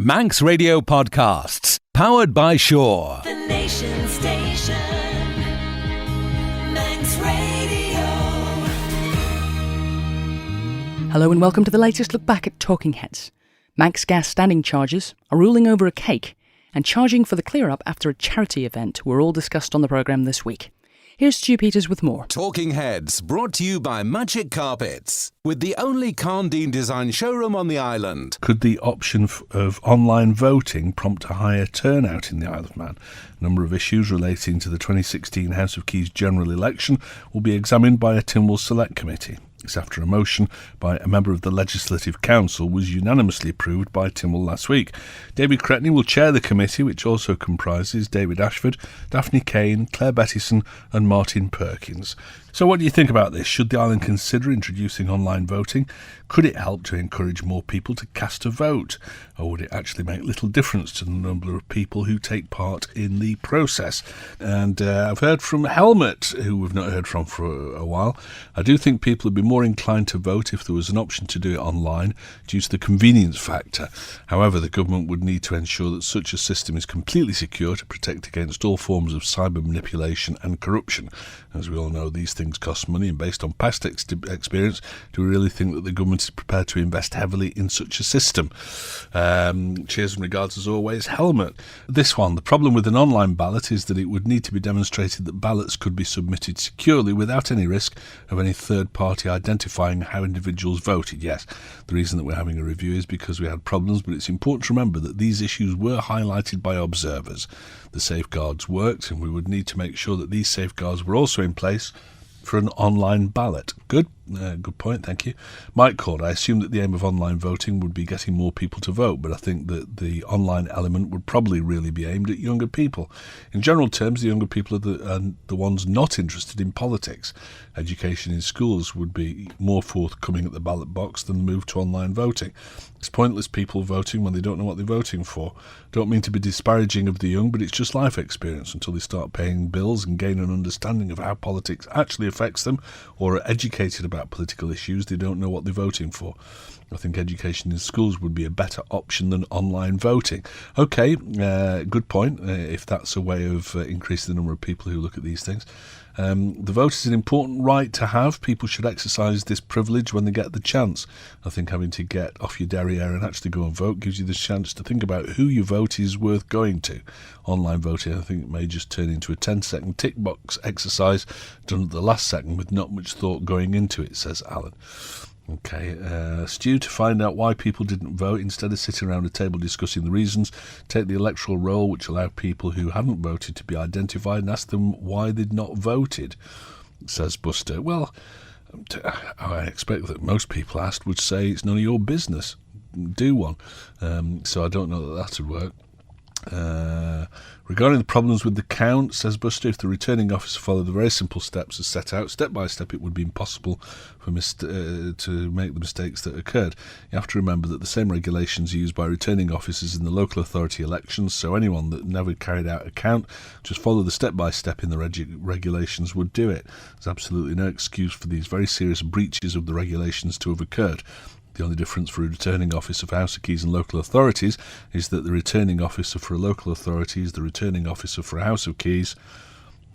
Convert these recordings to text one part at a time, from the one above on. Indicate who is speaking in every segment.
Speaker 1: Manx Radio Podcasts, powered by Shaw.
Speaker 2: The Nation Station, Manx Radio.
Speaker 3: Hello and welcome to the latest look back at Talking Heads. Manx Gas standing charges, a ruling over a cake, and charging for the clear-up after a charity event were all discussed on the programme this week. Here's Stu Peters with more.
Speaker 1: Talking Heads, brought to you by Magic Carpets, with the only Carndine design showroom on the island.
Speaker 4: Could the option of online voting prompt a higher turnout in the Isle of Man? A number of issues relating to the 2016 House of Keys general election will be examined by a Tynwald Select Committee. It's after a motion by a member of the Legislative Council was unanimously approved by Tynwald last week. David Cretney will chair the committee, which also comprises David Ashford, Daphne Kane, Claire Bettison and Martin Perkins. So what do you think about this? Should the island consider introducing online voting? Could it help to encourage more people to cast a vote? Or would it actually make little difference to the number of people who take part in the process? And I've heard from Helmut, who we've not heard from for a while. I do think people would be more inclined to vote if there was an option to do it online due to the convenience factor. However, the government would need to ensure that such a system is completely secure to protect against all forms of cyber manipulation and corruption. As we all know, these things cost money, and based on past experience, do we really think that the government is prepared to invest heavily in such a system? Cheers and regards as always, Helmut. This one, the problem with an online ballot is that it would need to be demonstrated that ballots could be submitted securely without any risk of any third party identifying how individuals voted. Yes, the reason that we're having a review is because we had problems, but it's important to remember that these issues were highlighted by observers. The safeguards worked, and we would need to make sure that these safeguards were also in place for an online ballot. Good point, thank you. Mike called. I assume that the aim of online voting would be getting more people to vote, but I think that the online element would probably really be aimed at younger people. In general terms, the younger people are the ones not interested in politics. Education in schools would be more forthcoming at the ballot box than the move to online voting. It's pointless people voting when they don't know what they're voting for. Don't mean to be disparaging of the young, but it's just life experience until they start paying bills and gain an understanding of how politics actually affects them, or are educated about political issues. They don't know what they're voting for. I think education in schools would be a better option than online voting. Okay, good point, if that's a way of increasing the number of people who look at these things. The vote is an important right to have. People should exercise this privilege when they get the chance. I think having to get off your derriere and actually go and vote gives you the chance to think about who your vote is worth going to. Online voting, I think, may just turn into a 10-second tick box exercise done at the last second with not much thought going into it, says Alan. Okay, Stu, to find out why people didn't vote, instead of sitting around a table discussing the reasons, take the electoral roll which allowed people who hadn't voted to be identified and ask them why they'd not voted, says Buster. Well, I expect that most people asked would say it's none of your business. Do one. So I don't know that would work. Regarding the problems with the count, says Buster, if the returning officer followed the very simple steps as set out, step by step, it would be impossible for to make the mistakes that occurred. You have to remember that the same regulations are used by returning officers in the local authority elections, so anyone that never carried out a count, just follow the step by step in the regulations would do it. There's absolutely no excuse for these very serious breaches of the regulations to have occurred. The only difference for a returning officer for House of Keys and local authorities is that the returning officer for a local authority is the returning officer for a House of Keys.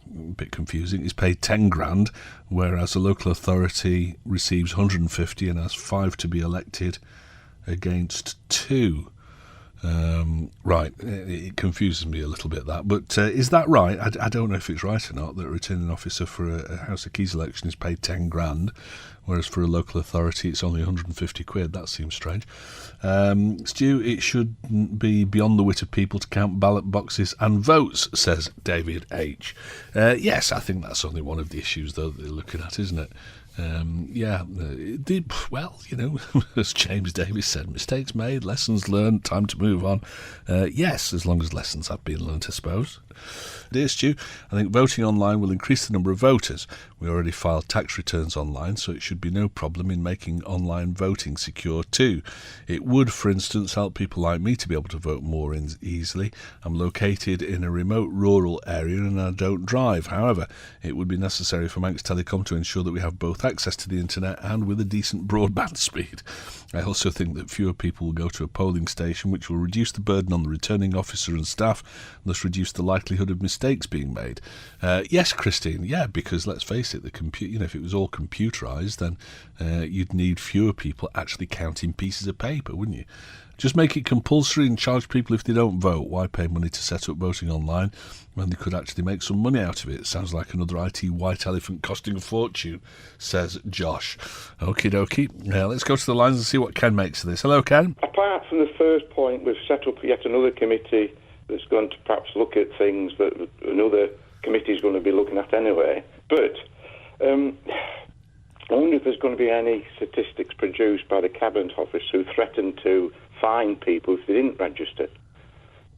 Speaker 4: A bit confusing. Is paid 10 grand, whereas a local authority receives 150 and has 5 to be elected against 2. Right, it confuses me a little bit, that, but is that right? I don't know if it's right or not that a returning officer for a House of Keys election is paid 10 grand, whereas for a local authority it's only 150 quid. That seems strange. Stu, it should be beyond the wit of people to count ballot boxes and votes, says David H. Yes, I think that's only one of the issues though that they're looking at, isn't it? Well, you know, as James Davies said, mistakes made, lessons learned, time to move on. Yes, as long as lessons have been learnt, I suppose. Dear Stu, I think voting online will increase the number of voters. We already filed tax returns online, so it should be no problem in making online voting secure too. It would, for instance, help people like me to be able to vote more easily. I'm located in a remote rural area and I don't drive. However, it would be necessary for Manx Telecom to ensure that we have both access to the internet and with a decent broadband speed. I also think that fewer people will go to a polling station, which will reduce the burden on the returning officer and staff, and thus reduce the likelihood of mistakes being made. Yes, Christine, yeah, because let's face it, if it was all computerised, then you'd need fewer people actually counting pieces of paper, wouldn't you? Just make it compulsory and charge people if they don't vote. Why pay money to set up voting online when they could actually make some money out of it? Sounds like another IT white elephant costing a fortune, says Josh. Okie dokie. Let's go to the lines and see what Ken makes of this. Hello, Ken.
Speaker 5: Apart from the first point, we've set up yet another committee that's going to perhaps look at things that another committee is going to be looking at anyway. But I wonder if there's going to be any statistics produced by the Cabinet Office who threatened to fine people if they didn't register.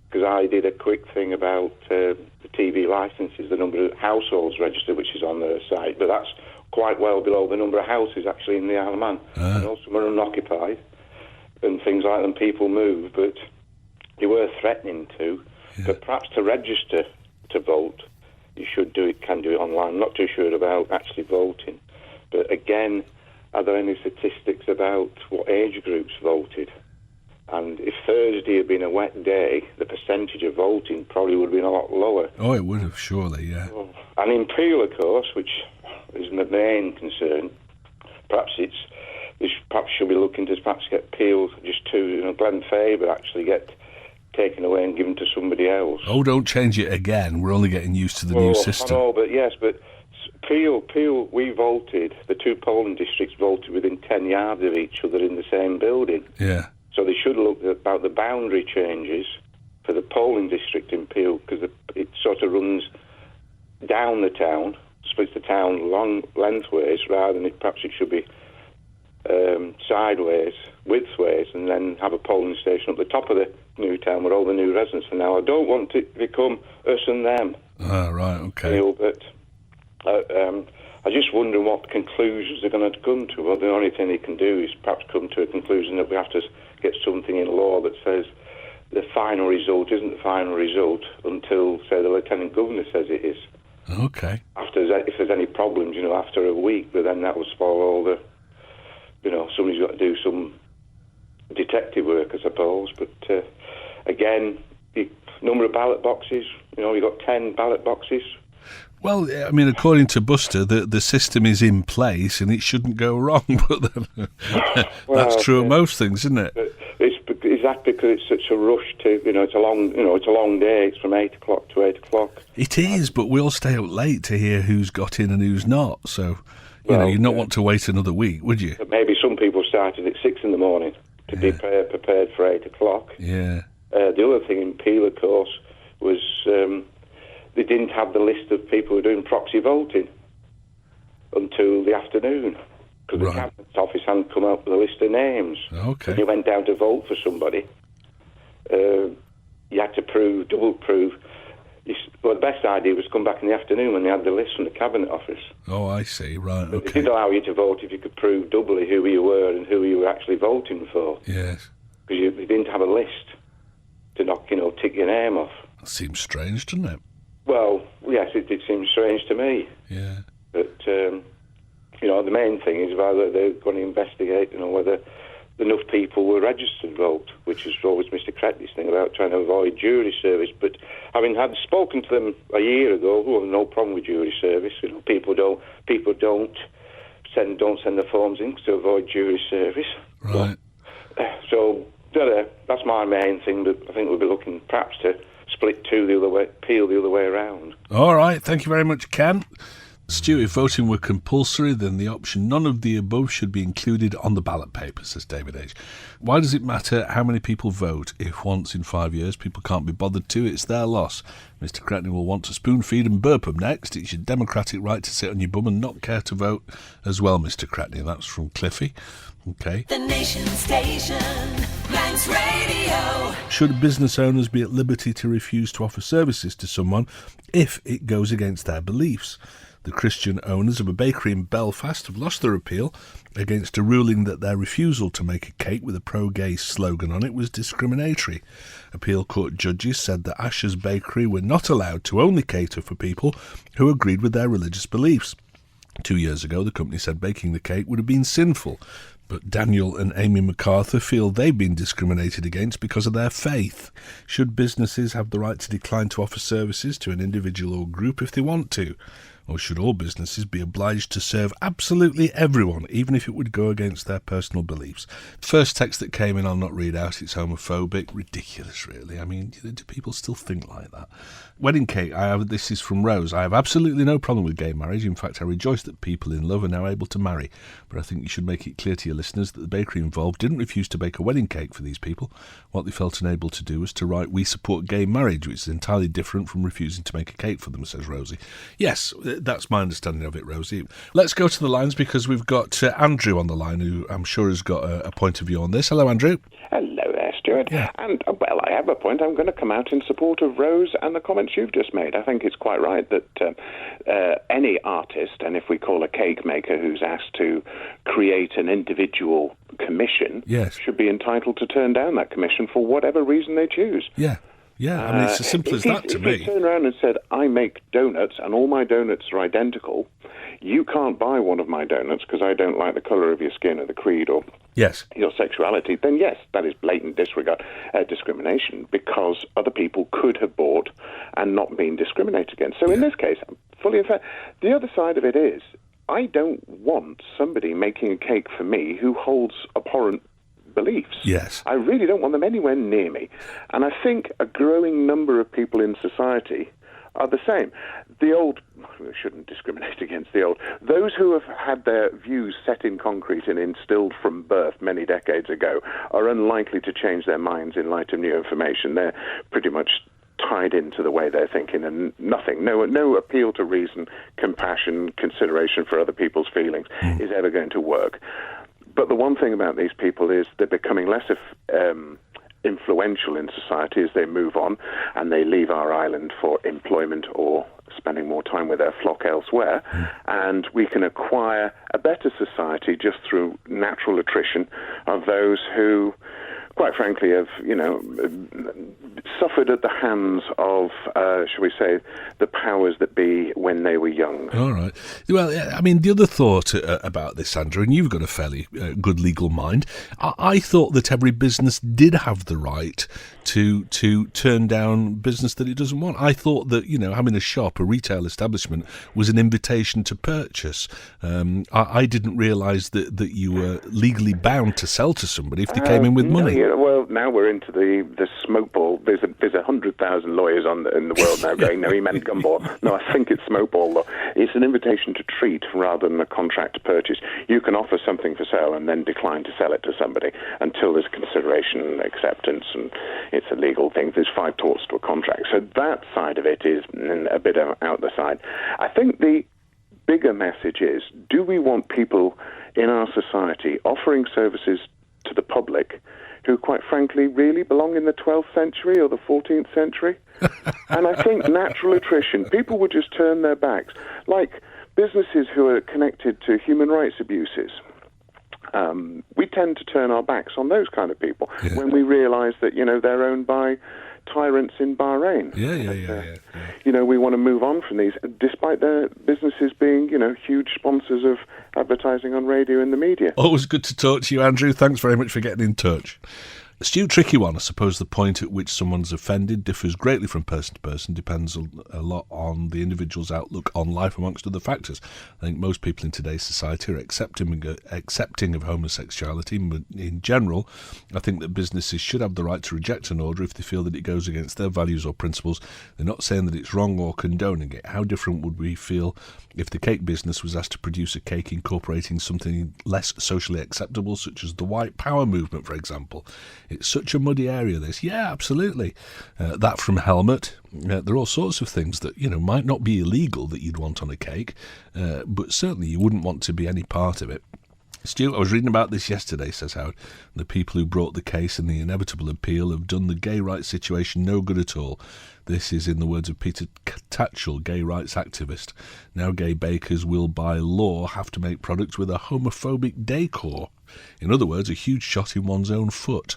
Speaker 5: Because I did a quick thing about the TV licences, the number of households registered, which is on their site, but that's quite well below the number of houses actually in the Isle of Man. And also some are unoccupied and things like that, and people move, but they were threatening to. Yeah. But perhaps to register to vote, you can do it online. I'm not too sure about actually voting. But again, are there any statistics about what age groups voted? And if Thursday had been a wet day, the percentage of voting probably would have been a lot lower.
Speaker 4: Oh, it would have, surely, yeah.
Speaker 5: And in Peel, of course, which is my main concern, perhaps should be looking to perhaps get Peel just to, Glen Faber actually get taken away and given to somebody else.
Speaker 4: Oh, don't change it again. We're only getting used to the new system.
Speaker 5: I know, but Peel, we voted, the two polling districts voted within 10 yards of each other in the same building.
Speaker 4: Yeah.
Speaker 5: So they should look about the boundary changes for the polling district in Peel, because it sort of runs down the town, splits the town lengthways, rather than perhaps it should be sideways, widthways, and then have a polling station up the top of the new town where all the new residents are now. I don't want it to become us and them.
Speaker 4: Ah, right, okay.
Speaker 5: But I just wonder what conclusions they're going to come to. Well, the only thing they can do is perhaps come to a conclusion that we have to get something in law that says the final result isn't the final result until, say, the Lieutenant Governor says it is.
Speaker 4: Okay.
Speaker 5: If there's any problems, after a week, but then that will spoil all the, somebody's got to do some detective work, I suppose. But again, the number of ballot boxes, you've got 10 ballot boxes.
Speaker 4: Well, I mean, according to Buster, the system is in place and it shouldn't go wrong. But then, that's true of most things, isn't it?
Speaker 5: Is that because it's such a rush to? It's a long day. It's from 8 o'clock to 8 o'clock.
Speaker 4: It is, but we all stay up late to hear who's got in and who's not. So, you'd not want to wait another week, would you?
Speaker 5: But maybe some people started at 6 in the morning to be prepared for 8 o'clock.
Speaker 4: Yeah.
Speaker 5: The other thing in Peel, of course, was they didn't have the list of people who were doing proxy voting until the afternoon, because the Cabinet Office hadn't come up with a list of names.
Speaker 4: Okay.
Speaker 5: When you went down to vote for somebody, you had to double prove. Well, the best idea was to come back in the afternoon when they had the list from the Cabinet Office.
Speaker 4: Oh, I see. Right,
Speaker 5: But
Speaker 4: okay.
Speaker 5: they did allow you to vote if you could prove doubly who you were and who you were actually voting for.
Speaker 4: Yes.
Speaker 5: Because they didn't have a list to tick your name off.
Speaker 4: That seems strange, doesn't it?
Speaker 5: Well, yes, it did seem strange to me.
Speaker 4: Yeah.
Speaker 5: But, the main thing is whether they're going to investigate, whether enough people were registered to vote, which is always Mr. Cretney's thing about trying to avoid jury service. But having spoken to them a year ago, who have no problem with jury service, people don't send the forms in to avoid jury service.
Speaker 4: Right.
Speaker 5: So that's my main thing. But I think we'll be looking perhaps to split Peel the other way around.
Speaker 4: All right, thank you very much, Ken. Stu, if voting were compulsory, then the option none of the above should be included on the ballot paper, says David H. Why does it matter how many people vote if once in 5 years people can't be bothered to? It's their loss. Mr. Cretney will want to spoon feed and burp them next. It's your democratic right to sit on your bum and not care to vote as well, Mr. Cretney. That's from Cliffy. Okay.
Speaker 2: The Nation Station, Manx Radio.
Speaker 4: Should business owners be at liberty to refuse to offer services to someone if it goes against their beliefs? The Christian owners of a bakery in Belfast have lost their appeal against a ruling that their refusal to make a cake with a pro-gay slogan on it was discriminatory. Appeal court judges said that Asher's Bakery were not allowed to only cater for people who agreed with their religious beliefs. 2 years ago, the company said baking the cake would have been sinful. But Daniel and Amy MacArthur feel they've been discriminated against because of their faith. Should businesses have the right to decline to offer services to an individual or group if they want to? Or should all businesses be obliged to serve absolutely everyone, even if it would go against their personal beliefs? First text that came in, I'll not read out, it's homophobic. Ridiculous, really. I mean, do people still think like that? Wedding cake, this is from Rose. I have absolutely no problem with gay marriage. In fact, I rejoice that people in love are now able to marry. But I think you should make it clear to your listeners that the bakery involved didn't refuse to bake a wedding cake for these people. What they felt unable to do was to write, "We support gay marriage," which is entirely different from refusing to make a cake for them, says Rosie. Yes, that's my understanding of it, Rosie. Let's go to the lines because we've got Andrew on the line, who I'm sure has got a point of view on this. Hello, Andrew.
Speaker 6: Hello there, Stuart.
Speaker 4: Yeah.
Speaker 6: And, well, I have a point. I'm going to come out in support of Rose and the comments you've just made. I think it's quite right that any artist, and if we call a cake maker who's asked to create an individual commission,
Speaker 4: Yes.
Speaker 6: should be entitled to turn down that commission for whatever reason they choose.
Speaker 4: Yeah. Yeah, I mean, it's as simple as that to
Speaker 6: If
Speaker 4: me.
Speaker 6: he turned around and said, I make donuts and all my donuts are identical, you can't buy one of my donuts because I don't like the colour of your skin or the creed or
Speaker 4: Yes.
Speaker 6: your sexuality, then yes, that is blatant discrimination, because other people could have bought and not been discriminated against. So in this case, I'm fully in fair. The other side of it is, I don't want somebody making a cake for me who holds abhorrent beliefs.
Speaker 4: Yes.
Speaker 6: I really don't want them anywhere near me. And I think a growing number of people in society are the same. The old, we shouldn't discriminate against the old, those who have had their views set in concrete and instilled from birth many decades ago are unlikely to change their minds in light of new information. They're pretty much tied into the way they're thinking, and no appeal to reason, compassion, consideration for other people's feelings is ever going to work. But the one thing about these people is they're becoming less influential in society as they move on and they leave our island for employment or spending more time with their flock elsewhere. And we can acquire a better society just through natural attrition of those who, quite frankly, have, suffered at the hands of, shall we say, the powers that be when they were young.
Speaker 4: All right. Well, I mean, the other thought about this, Andrew, and you've got a fairly good legal mind, I thought that every business did have the right to turn down business that it doesn't want. I thought that, having a shop, a retail establishment, was an invitation to purchase. I didn't realise that you were legally bound to sell to somebody if they came in with money.
Speaker 6: Well, now we're into the smoke ball. There's 100,000 lawyers in the world now going, no, he meant gumball. No, I think it's smoke ball, though. It's an invitation to treat rather than a contract to purchase. You can offer something for sale and then decline to sell it to somebody until there's consideration and acceptance, and it's a legal thing. There's 5 torts to a contract. So that side of it is a bit out the side. I think the bigger message is, do we want people in our society offering services to the public who, quite frankly, really belong in the 12th century or the 14th century? And I think natural attrition, people would just turn their backs. Like businesses who are connected to human rights abuses, we tend to turn our backs on those kind of people when we realise that, they're owned by tyrants in Bahrain.
Speaker 4: Yeah.
Speaker 6: We want to move on from these, despite their businesses being, huge sponsors of advertising on radio and the media.
Speaker 4: Always good to talk to you, Andrew. Thanks very much for getting in touch. Stu, tricky one. I suppose the point at which someone's offended differs greatly from person to person, depends a lot on the individual's outlook on life, amongst other factors. I think most people in today's society are accepting of homosexuality, but in general, I think that businesses should have the right to reject an order if they feel that it goes against their values or principles. They're not saying that it's wrong or condoning it. How different would we feel if the cake business was asked to produce a cake incorporating something less socially acceptable, such as the white power movement, for example? It's such a muddy area, this. Yeah, absolutely. That from Helmut. There are all sorts of things that, might not be illegal that you'd want on a cake, but certainly you wouldn't want to be any part of it. Stu, I was reading about this yesterday, says Howard. The people who brought the case and the inevitable appeal have done the gay rights situation no good at all. This is in the words of Peter Tatchell, gay rights activist. Now gay bakers will, by law, have to make products with a homophobic decor. In other words, a huge shot in one's own foot.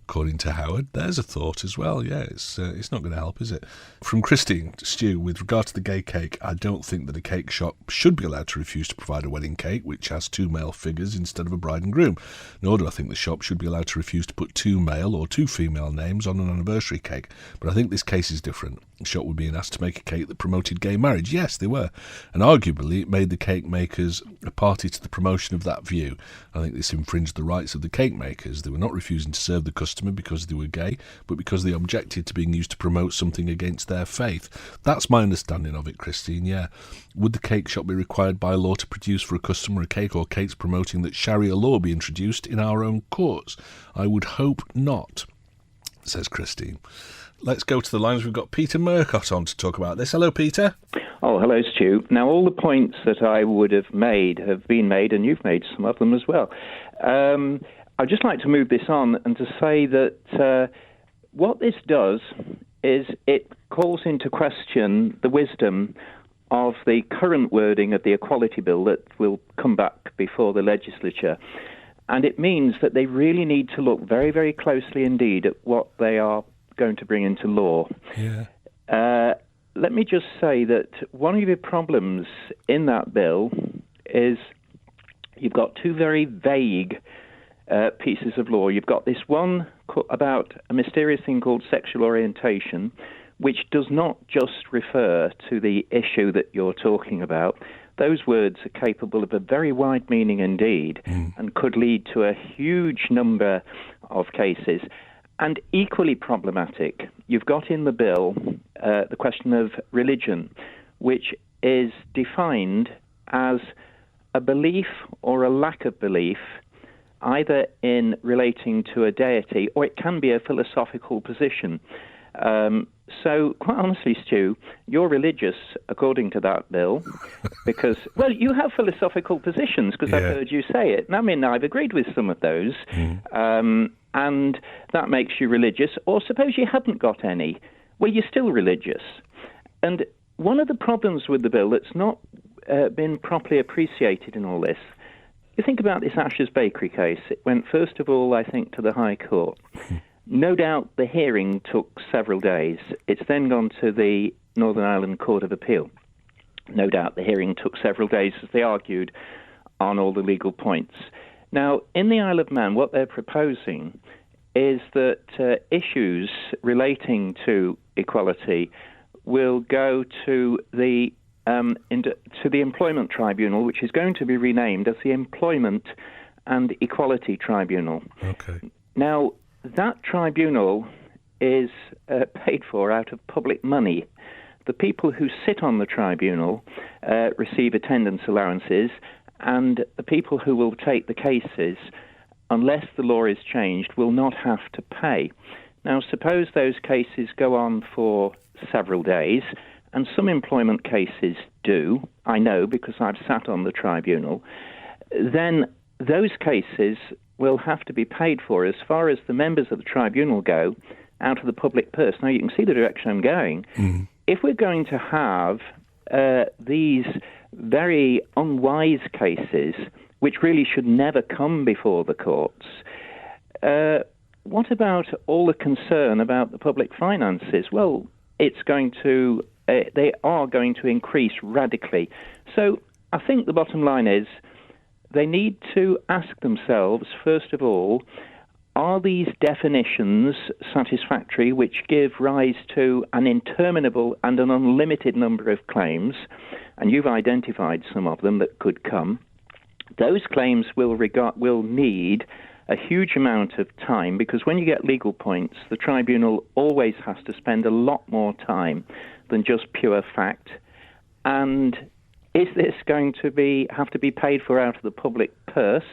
Speaker 4: according to Howard. There's a thought as well. Yeah, it's not going to help, is it? From Christine, Stu, with regard to the gay cake, I don't think that a cake shop should be allowed to refuse to provide a wedding cake which has 2 male figures instead of a bride and groom. Nor do I think the shop should be allowed to refuse to put 2 male or 2 female names on an anniversary cake. But I think this case is different. The shop were being asked to make a cake that promoted gay marriage. Yes, they were. And arguably it made the cake makers a party to the promotion of that view. I think this infringed the rights of the cake makers. They were not refusing to serve the customer because they were gay, but because they objected to being used to promote something against their faith. That's my understanding of it, Christine, yeah. Would the cake shop be required by law to produce for a customer a cake or cakes promoting that Sharia law be introduced in our own courts? I would hope not, says Christine. Let's go to the lines. We've got Peter Murcott on to talk about this. Hello, Peter.
Speaker 7: Oh, hello, Stu. Now, all the points that I would have made have been made, and you've made some of them as well. I'd just like to move this on and to say that what this does is it calls into question the wisdom of the current wording of the Equality Bill that will come back before the legislature. And it means that they really need to look very, very closely indeed at what they are going to bring into law.
Speaker 4: Yeah.
Speaker 7: Let me just say that one of the problems in that bill is you've got 2 very vague pieces of law. You've got this one about a mysterious thing called sexual orientation, which does not just refer to the issue that you're talking about. Those words are capable of a very wide meaning indeed and could lead to a huge number of cases. And equally problematic, you've got in the bill the question of religion, which is defined as a belief or a lack of belief, either in relating to a deity or it can be a philosophical position. So, quite honestly, Stu, you're religious according to that bill because, well, you have philosophical positions because I've heard you say it. And I mean, I've agreed with some of those, and that makes you religious. Or suppose you haven't got any. Well, you're still religious. And one of the problems with the bill that's not been properly appreciated in all this, you think about this Asher's Bakery case. It went, first of all, I think, to the High Court. No doubt the hearing took several days. It's then gone to the Northern Ireland Court of Appeal. No doubt the hearing took several days as they argued on all the legal points. Now, in the Isle of Man, what they're proposing is that issues relating to equality will go to the Employment Tribunal, which is going to be renamed as the Employment and Equality Tribunal.
Speaker 4: Okay.
Speaker 7: Now, that tribunal is paid for out of public money. The people who sit on the tribunal receive attendance allowances, and the people who will take the cases, unless the law is changed, will not have to pay. Now, suppose those cases go on for several days, and some employment cases do, I know because I've sat on the tribunal, then those cases will have to be paid for as far as the members of the tribunal go out of the public purse. Now, you can see the direction I'm going. If we're going to have these very unwise cases, which really should never come before the courts, what about all the concern about the public finances? Well, it's going to, they are going to increase radically. So I think the bottom line is, they need to ask themselves, first of all, are these definitions satisfactory which give rise to an interminable and an unlimited number of claims? And you've identified some of them that could come. Those claims will need a huge amount of time because when you get legal points, the tribunal always has to spend a lot more time than just pure fact. And is this going to have to be paid for out of the public purse?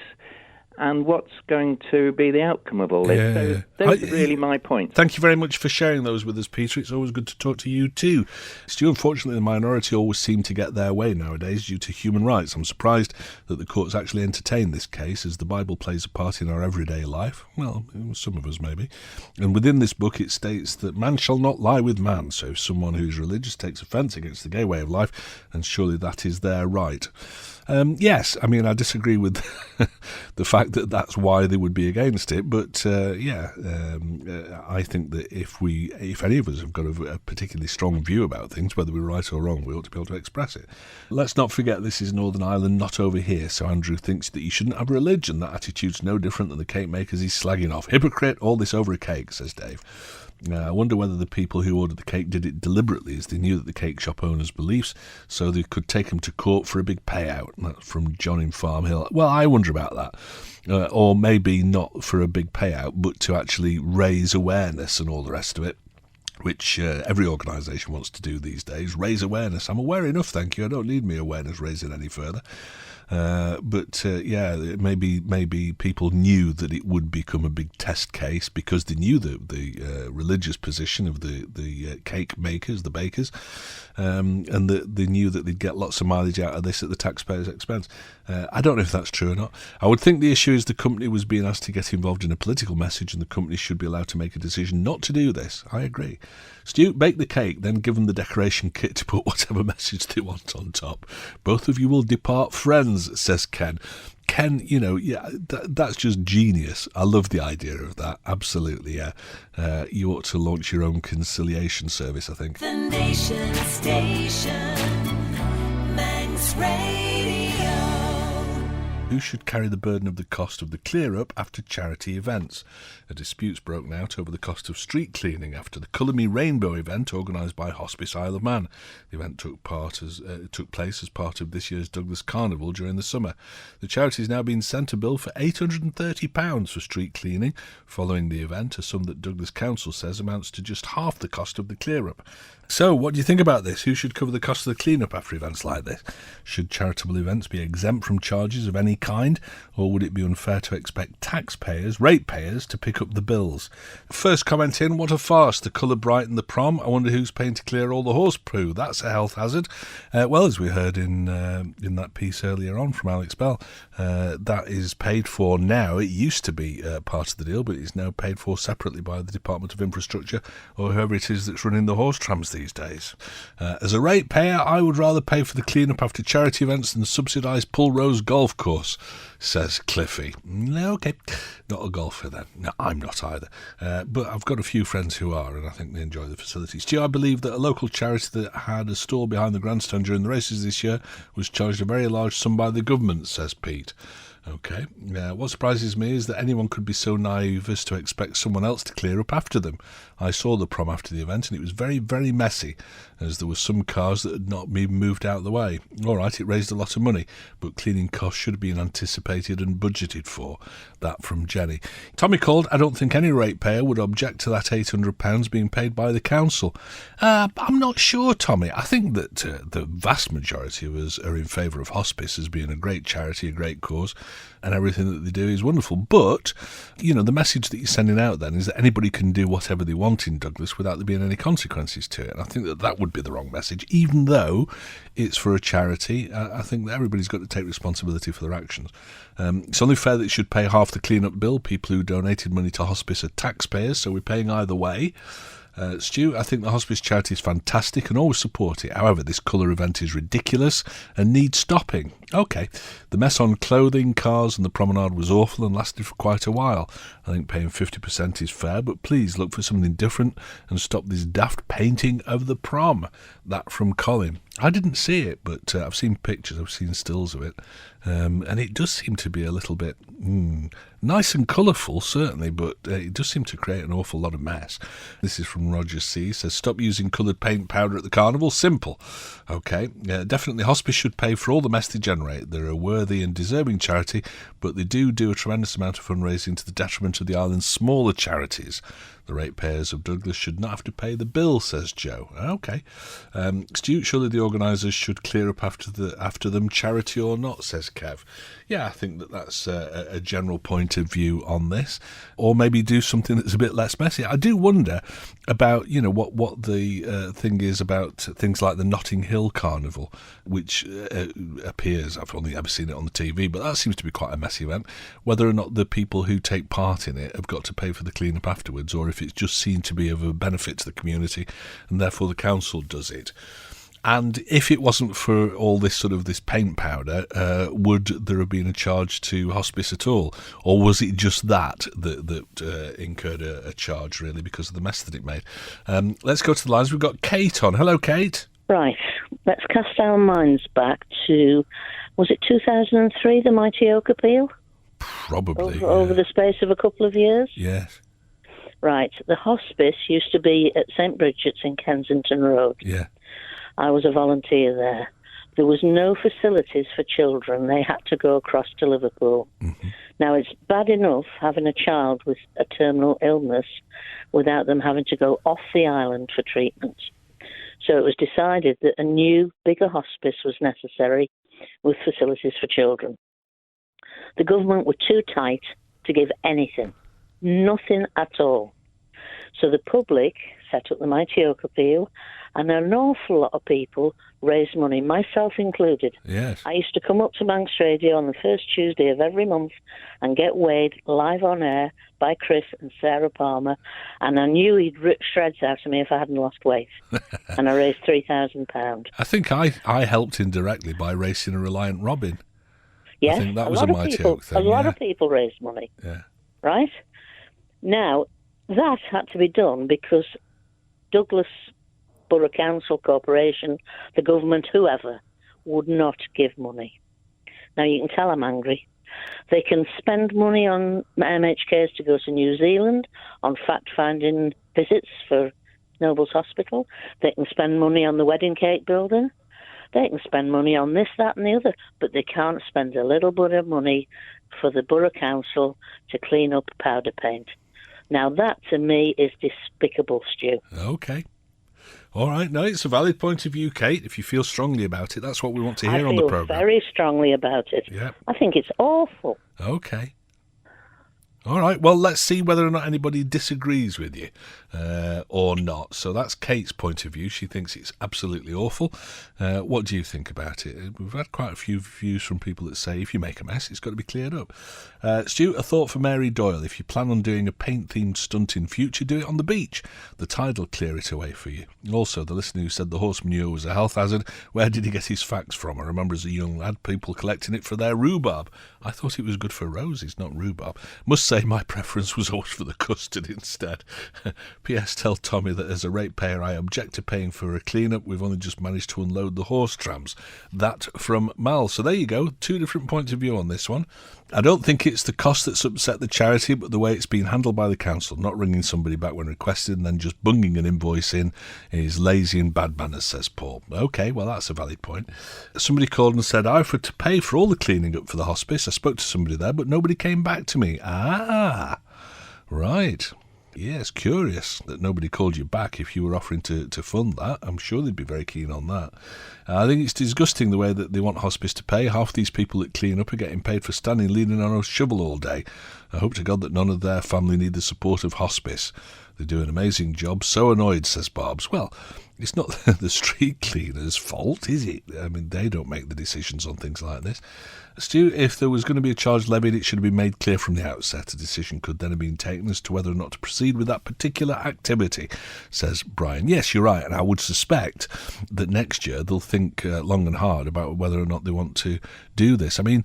Speaker 7: And what's going to be the outcome of all this? So those are really my points.
Speaker 4: Thank you very much for sharing those with us, Peter. It's always good to talk to you too. Stu, unfortunately, the minority always seem to get their way nowadays due to human rights. I'm surprised that the courts actually entertain this case, as the Bible plays a part in our everyday life. Well, some of us maybe. And within this book, it states that man shall not lie with man. So if someone who's religious takes offence against the gay way of life, then surely that is their right. Yes, I mean, I disagree with the fact that that's why they would be against it, but I think that if any of us have got a particularly strong view about things, whether we're right or wrong, we ought to be able to express it. Let's not forget this is Northern Ireland, not over here, so Andrew thinks that you shouldn't have religion. That attitude's no different than the cake makers he's slagging off. Hypocrite, all this over a cake, says Dave. I wonder whether the people who ordered the cake did it deliberately, as they knew that the cake shop owner's beliefs, so they could take him to court for a big payout. That's from John in Farm Hill. Well, I wonder about that. Or maybe not for a big payout, but to actually raise awareness and all the rest of it, which every organisation wants to do these days. Raise awareness. I'm aware enough, thank you. I don't need my awareness raising any further. Maybe people knew that it would become a big test case because they knew the religious position of the cake makers, the bakers, and that they knew that they'd get lots of mileage out of this at the taxpayer's expense. I don't know if that's true or not. I would think the issue is the company was being asked to get involved in a political message, and the company should be allowed to make a decision not to do this. I agree. Stu, bake the cake, then give them the decoration kit to put whatever message they want on top. Both of you will depart friends, says Ken. Ken, that's just genius. I love the idea of that. Absolutely, yeah. You ought to launch your own conciliation service, I think.
Speaker 2: The Nation Station, Manx Radio.
Speaker 4: Who should carry the burden of the cost of the clear-up after charity events? A dispute's broken out over the cost of street cleaning after the Colour Me Rainbow event organised by Hospice Isle of Man. The event took place as part of this year's Douglas Carnival during the summer. The charity has now been sent a bill for £830 for street cleaning following the event, a sum that Douglas Council says amounts to just half the cost of the clear-up. So, what do you think about this? Who should cover the cost of the clean-up after events like this? Should charitable events be exempt from charges of any kind, or would it be unfair to expect taxpayers, ratepayers, to pick up the bills? First comment in, what a farce, the colour brighten the prom. I wonder who's paying to clear all the horse poo. That's a health hazard. Well, as we heard in that piece earlier on from Alex Bell, that is paid for now. It used to be part of the deal, but it's now paid for separately by the Department of Infrastructure or whoever it is that's running the horse trams these days. As a ratepayer, I would rather pay for the clean-up after charity events than subsidise Pulrose Golf Course, says Cliffy. No, okay, not a golfer then. No, I'm not either. But I've got a few friends who are, and I think they enjoy the facilities. I believe that a local charity that had a stall behind the grandstand during the races this year was charged a very large sum by the government, says Pete. Okay. What surprises me is that anyone could be so naive as to expect someone else to clear up after them. I saw the prom after the event and it was very, very messy, as there were some cars that had not been moved out of the way. All right, it raised a lot of money, but cleaning costs should have been anticipated and budgeted for. That from Jenny. Tommy called, I don't think any ratepayer would object to that £800 being paid by the council. I'm not sure, Tommy. I think that the vast majority of us are in favour of hospice as being a great charity, a great cause, and everything that they do is wonderful. But, the message that you're sending out then is that anybody can do whatever they want in Douglas without there being any consequences to it. And I think that would be the wrong message. Even though it's for a charity, I think that everybody's got to take responsibility for their actions. It's only fair that it should pay half the clean-up bill. People who donated money to hospice are taxpayers, so we're paying either way. Stu, I think the hospice charity is fantastic and always support it. However, this colour event is ridiculous and needs stopping. Okay, the mess on clothing, cars and the promenade was awful and lasted for quite a while. I think paying 50% is fair, but please look for something different and stop this daft painting of the prom. That from Colin. I didn't see it, but I've seen pictures, I've seen stills of it, and it does seem to be a little bit nice and colourful, certainly, but it does seem to create an awful lot of mess. This is from Roger C. He says, stop using coloured paint powder at the carnival. Simple. Okay, definitely hospice should pay for all the mess they generate. They're a worthy and deserving charity, but they do a tremendous amount of fundraising to the detriment of the island's smaller charities. The ratepayers of Douglas should not have to pay the bill, says Joe. Okay. Stu, surely the organisers should clear up after them, charity or not, says Kev. Yeah, I think that's a general point of view on this. Or maybe do something that's a bit less messy. I do wonder about, what the thing is about things like the Notting Hill Carnival, which appears, I've only ever seen it on the TV, but that seems to be quite a messy event. Whether or not the people who take part in it have got to pay for the clean-up afterwards, or if it's just seen to be of a benefit to the community and therefore the council does it. And if it wasn't for all this sort of this paint powder, would there have been a charge to hospice at all? Or was it just that incurred a charge, really, because of the mess that it made? Let's go to the lines. We've got Kate on. Hello, Kate.
Speaker 8: Right. Let's cast our minds back to, was it 2003, the Mighty Oak Appeal?
Speaker 4: Probably.
Speaker 8: Over the space of a couple of years?
Speaker 4: Yes.
Speaker 8: Right. The hospice used to be at St Bridget's in Kensington Road.
Speaker 4: Yeah.
Speaker 8: I was a volunteer there. There was no facilities for children. They had to go across to Liverpool. Mm-hmm. Now, it's bad enough having a child with a terminal illness without them having to go off the island for treatment. So it was decided that a new, bigger hospice was necessary with facilities for children. The government were too tight to give anything, nothing at all. So the public set up the Mighty Oak Appeal, and an awful lot of people raised money, myself included.
Speaker 4: Yes.
Speaker 8: I used to come up to Manx Radio on the first Tuesday of every month and get weighed live on air by Chris and Sarah Palmer, and I knew he'd rip shreds out of me if I hadn't lost weight. And I raised £3,000.
Speaker 4: I think I helped indirectly by racing a Reliant Robin.
Speaker 8: Yes,
Speaker 4: I think that was a Mighty Oak thing.
Speaker 8: A lot of people raised money.
Speaker 4: Yeah.
Speaker 8: Right? Now, that had to be done because Douglas Borough Council Corporation, the government, whoever, would not give money. Now, you can tell I'm angry. They can spend money on MHKs to go to New Zealand, on fact-finding visits for Nobles Hospital. They can spend money on the wedding cake building. They can spend money on this, that and the other, but they can't spend a little bit of money for the Borough Council to clean up powder paint. Now, that, to me, is despicable, Stu.
Speaker 4: OK. All right. No, it's a valid point of view, Kate. If you feel strongly about it, that's what we want to hear on the programme.
Speaker 8: I feel very strongly about it.
Speaker 4: Yeah.
Speaker 8: I think it's awful.
Speaker 4: OK. All right, well, let's see whether or not anybody disagrees with you or not. So that's Kate's point of view. She thinks it's absolutely awful. What do you think about it? We've had quite a few views from people that say if you make a mess, it's got to be cleared up. Stu, a thought for Mary Doyle. If you plan on doing a paint-themed stunt in future, do it on the beach. The tide will clear it away for you. Also, the listener who said the horse manure was a health hazard, where did he get his facts from? I remember as a young lad, people collecting it for their rhubarb. I thought it was good for roses, not rhubarb. Must say my preference was always for the custard instead. P.S. Tell Tommy that as a ratepayer I object to paying for a clean-up. We've only just managed to unload the horse trams. That from Mal. So there you go, two different points of view on this one. I don't think it's the cost that's upset the charity, but the way it's been handled by the council, not ringing somebody back when requested and then just bunging an invoice in is lazy and bad manners, says Paul. OK, well, that's a valid point. Somebody called and said, I offered to pay for all the cleaning up for the hospice. I spoke to somebody there, but nobody came back to me. Ah, right. Yes, curious that nobody called you back if you were offering to fund that. I'm sure they'd be very keen on that. I think it's disgusting the way that they want hospice to pay. Half these people that clean up are getting paid for standing leaning on a shovel all day. I hope to God that none of their family need the support of hospice. They do an amazing job. So annoyed, says Barbs. Well, it's not the street cleaners' fault, is it? I mean, they don't make the decisions on things like this. Stu, if there was going to be a charge levied, it should have been made clear from the outset. A decision could then have been taken as to whether or not to proceed with that particular activity, says Brian. Yes, you're right, and I would suspect that next year they'll think long and hard about whether or not they want to do this. I mean,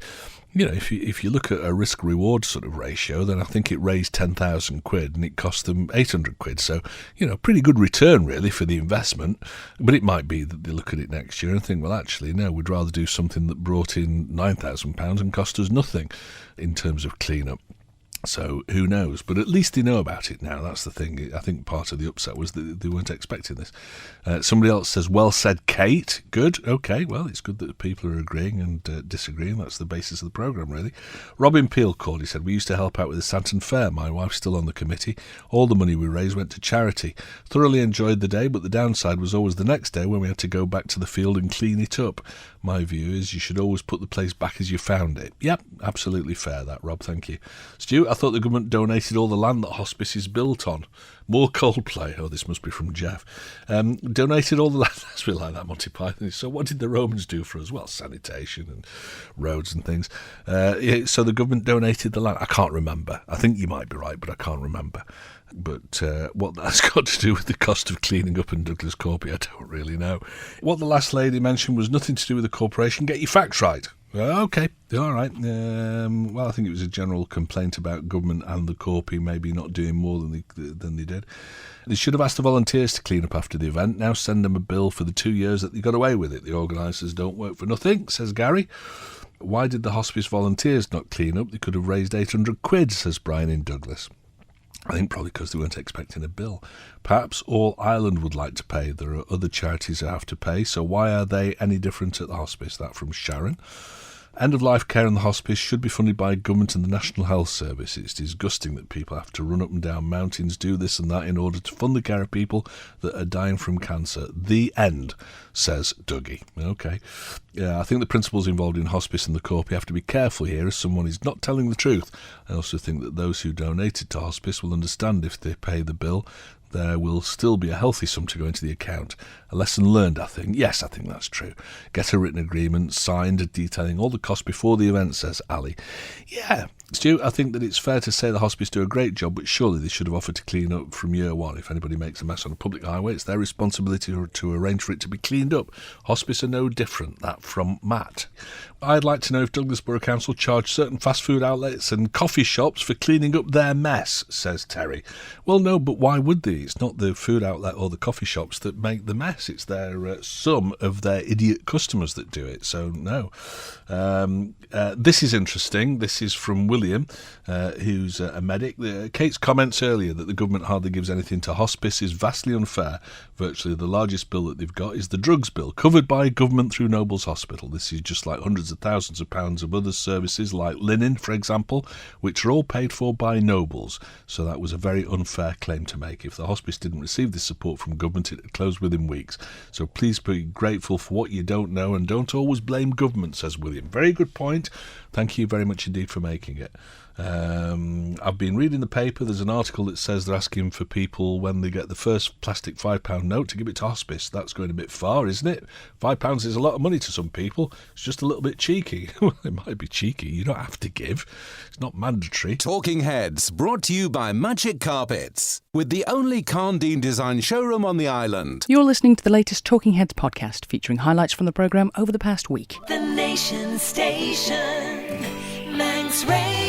Speaker 4: you know, if you look at a risk-reward sort of ratio, then I think it raised 10,000 quid and it cost them 800 quid. So, you know, pretty good return, really, for the investment. But it might be that they look at it next year and think, well, actually, no, we'd rather do something that brought in £9,000 and cost us nothing in terms of clean-up. So who knows? But at least they know about it now. That's the thing. I think part of the upset was that they weren't expecting this. Somebody else says, well said, Kate. Good. OK, well, it's good that people are agreeing and disagreeing. That's the basis of the programme, really. Robin Peel called. He said, we used to help out with the Santon Fair. My wife's still on the committee. All the money we raised went to charity. Thoroughly enjoyed the day, but the downside was always the next day when we had to go back to the field and clean it up. My view is you should always put the place back as you found it. Yep, absolutely fair, that, Rob. Thank you. Stu, I thought the government donated all the land that hospice is built on. More Coldplay. Oh, this must be from Jeff. Donated all the land. That's a bit like that Monty Python. So what did the Romans do for us? Well, sanitation and roads and things. So the government donated the land. I can't remember. I think you might be right, but I can't remember. But what that's got to do with the cost of cleaning up in Douglas Corby, I don't really know. What the last lady mentioned was nothing to do with the corporation. Get your facts right. Okay, all right. Well, I think it was a general complaint about government and the Corpy maybe not doing more than they did. They should have asked the volunteers to clean up after the event. Now send them a bill for the 2 years that they got away with it. The organisers don't work for nothing, says Gary. Why did the hospice volunteers not clean up? They could have raised 800 quid, says Brian in Douglas. I think probably because they weren't expecting a bill. Perhaps all Ireland would like to pay. There are other charities that have to pay, so why are they any different at the hospice? That from Sharon. End-of-life care in the hospice should be funded by government and the National Health Service. It's disgusting that people have to run up and down mountains, do this and that in order to fund the care of people that are dying from cancer. The end, says Dougie. Okay. Yeah, I think the principals involved in hospice and the Corpy have to be careful here as someone is not telling the truth. I also think that those who donated to hospice will understand if they pay the bill. There will still be a healthy sum to go into the account. A lesson learned, I think. Yes, I think that's true. Get a written agreement signed detailing all the costs before the event, says Ali. Yeah, Stu, I think that it's fair to say the hospice do a great job, but surely they should have offered to clean up from year one. If anybody makes a mess on a public highway, it's their responsibility to arrange for it to be cleaned up. Hospice are no different. That from Matt. I'd like to know if Douglas Borough Council charge certain fast food outlets and coffee shops for cleaning up their mess, says Terry. Well, no, but why would they? It's not the food outlet or the coffee shops that make the mess. It's their some of their idiot customers that do it. So, no. This is interesting. This is from William, who's a medic. Kate's comments earlier that the government hardly gives anything to hospice is vastly unfair. Virtually the largest bill that they've got is the drugs bill, covered by government through Nobles Hospital. This is just like hundreds of thousands of pounds of other services like linen, for example, which are all paid for by Nobles. So that was a very unfair claim to make. If the hospice didn't receive this support from government, it would close within weeks. So please be grateful for what you don't know and don't always blame government, says William. Very good point. Thank you very much indeed for making it. I've been reading the paper. There's an article that says they're asking for people when they get the first plastic £5 note to give it to hospice. That's going a bit far, isn't it? £5 is a lot of money to some people. It's just a little bit cheeky. Well, it might be cheeky. You don't have to give. It's not mandatory.
Speaker 1: Talking Heads, brought to you by Magic Carpets, with the only Carndine design showroom on the island.
Speaker 3: You're listening to the latest Talking Heads podcast, featuring highlights from the programme over the past week.
Speaker 2: The Nation Station, Manx Radio.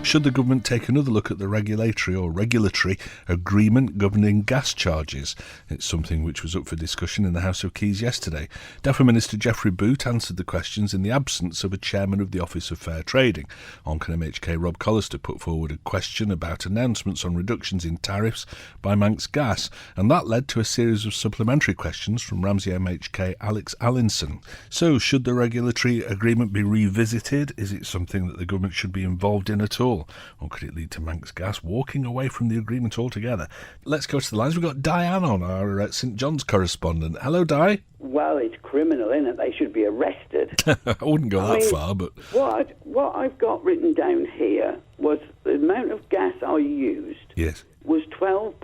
Speaker 4: Should the government take another look at the regulatory agreement governing gas charges? It's something which was up for discussion in the House of Keys yesterday. DEFRA Minister Geoffrey Boot answered the questions in the absence of a chairman of the Office of Fair Trading. Oncan MHK Rob Collister put forward a question about announcements on reductions in tariffs by Manx Gas, and that led to a series of supplementary questions from Ramsey MHK Alex Allinson. So, should the regulatory agreement be revisited? Is it something that the government should be involved in at all? Or could it lead to Manx Gas walking away from the agreement altogether? Let's go to the lines. We've got Diane on, our St John's correspondent. Hello, Di.
Speaker 9: Well, it's criminal, isn't it? They should be arrested.
Speaker 4: I wouldn't go that far, but...
Speaker 9: What I've got written down here was the amount of gas I used
Speaker 4: yes.
Speaker 9: was £12,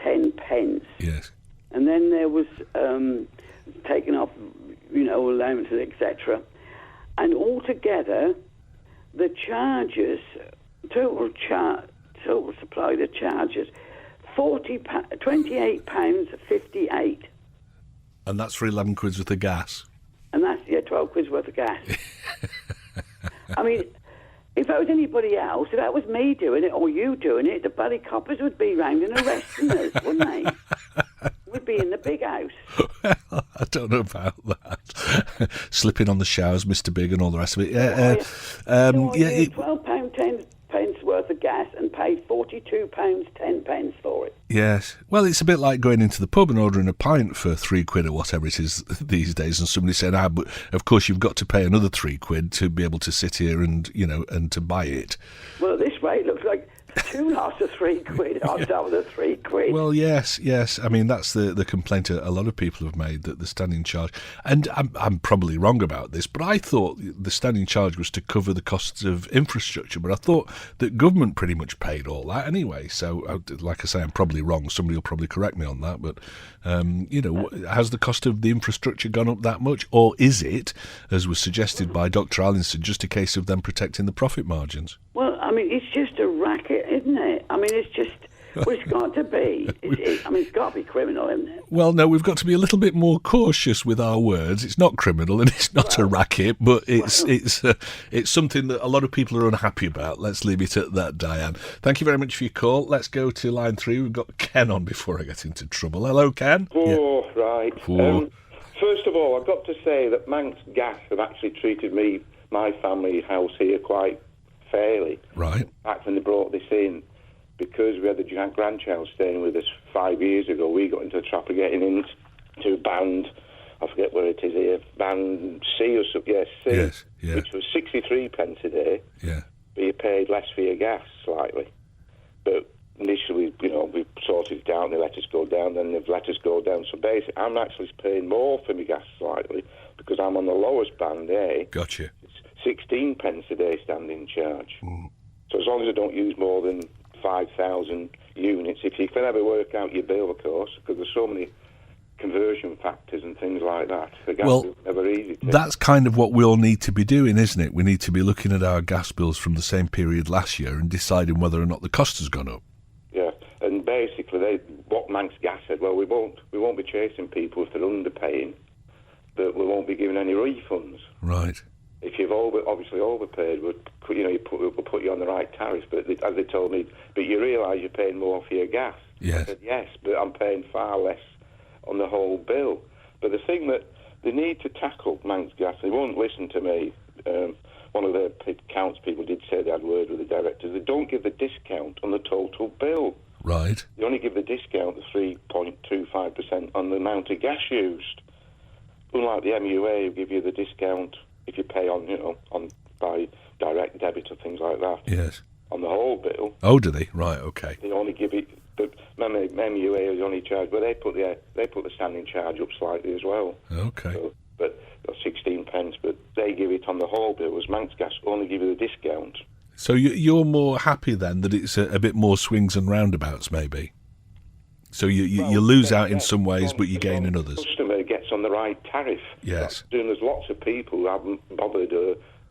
Speaker 9: 10 pence.
Speaker 4: Yes.
Speaker 9: And then there was taken off, allowances, etc. And altogether, the charges... Total supply the charges £28.58,
Speaker 4: and that's for 11 quid's worth of gas.
Speaker 9: And that's 12 quid's worth of gas. I mean, if that was anybody else, if that was me doing it or you doing it, the bloody coppers would be round and arresting us, wouldn't they? We'd be in the big house.
Speaker 4: Well, I don't know about that. Slipping on the showers, Mr. Big, and all the rest of it.
Speaker 9: £12 10 pence worth of gas and paid £42 10 pence for it.
Speaker 4: Yes. Well, it's a bit like going into the pub and ordering a pint for £3 or whatever it is these days, and somebody said, but of course you've got to pay another £3 to be able to sit here and, and to buy it.
Speaker 9: Well, at this rate, it looks like 2 lots of £3 on top of the £3.
Speaker 4: Well, yes. I mean, that's the complaint a lot of people have made, that the standing charge, and I'm probably wrong about this, but I thought the standing charge was to cover the costs of infrastructure, but I thought that government pretty much paid all that anyway. So, like I say, I'm probably wrong. Somebody will probably correct me on that, but, has the cost of the infrastructure gone up that much, or is it, as was suggested by Dr. Allinson, just a case of them protecting the profit margins?
Speaker 9: Well, I mean, it's just a racket, isn't it? I mean, it's just... Well, it's got to be. It's got to be criminal, isn't it?
Speaker 4: Well, no, we've got to be a little bit more cautious with our words. It's not criminal and it's not a racket, but it's something that a lot of people are unhappy about. Let's leave it at that, Diane. Thank you very much for your call. Let's go to line 3. We've got Ken on before I get into trouble. Hello, Ken.
Speaker 5: Right. First of all, I've got to say that Manx Gas have actually treated my family house here quite fairly.
Speaker 4: Right.
Speaker 5: Back when they brought this in, because we had the grandchild staying with us 5 years ago, we got into the trap of getting into band, I forget where it is here, band C or something, C,
Speaker 4: yes, yeah.
Speaker 5: Which was 63 pence a day.
Speaker 4: Yeah.
Speaker 5: But you paid less for your gas slightly. But initially, we sorted it out and they let us go down, then they've let us go down. So basically, I'm actually paying more for my gas slightly because I'm on the lowest band A.
Speaker 4: Gotcha.
Speaker 5: It's 16 pence a day standing charge. So as long as I don't use more than 5,000 units, if you can ever work out your bill, of course, because there's so many conversion factors and things like that. The gas bill's never easy to...
Speaker 4: That's kind of what we all need to be doing, isn't it? We need to be looking at our gas bills from the same period last year and deciding whether or not the cost has gone up.
Speaker 5: Yeah, and basically what Manx Gas said, well, we won't be chasing people if they're underpaying, but we won't be giving any refunds.
Speaker 4: Right.
Speaker 5: If you've obviously overpaid, we'll put you on the right tariff. But as they told me, but you realise you're paying more for your gas.
Speaker 4: Yes.
Speaker 5: I said, yes, but I'm paying far less on the whole bill. But the thing that they need to tackle, Manx Gas, they won't listen to me. One of their accounts people did say they had word with the directors. They don't give the discount on the total bill.
Speaker 4: Right.
Speaker 5: They only give the discount of 3.25% on the amount of gas used. Unlike the MUA, who give you the discount if you pay on by direct debit or things like that.
Speaker 4: Yes.
Speaker 5: On the whole bill.
Speaker 4: Oh, do they? Right. Okay.
Speaker 5: They only give it. But MUA is only charged, but they put the standing charge up slightly as well.
Speaker 4: Okay.
Speaker 5: So, but 16 pence, but they give it on the whole bill. Whereas Manx Gas only give you the discount.
Speaker 4: So you're more happy then that it's a bit more swings and roundabouts, maybe. So you lose out in some ways, but you gain in others.
Speaker 5: The customer gets on the right tariff.
Speaker 4: Yes.
Speaker 5: There's lots of people who haven't bothered.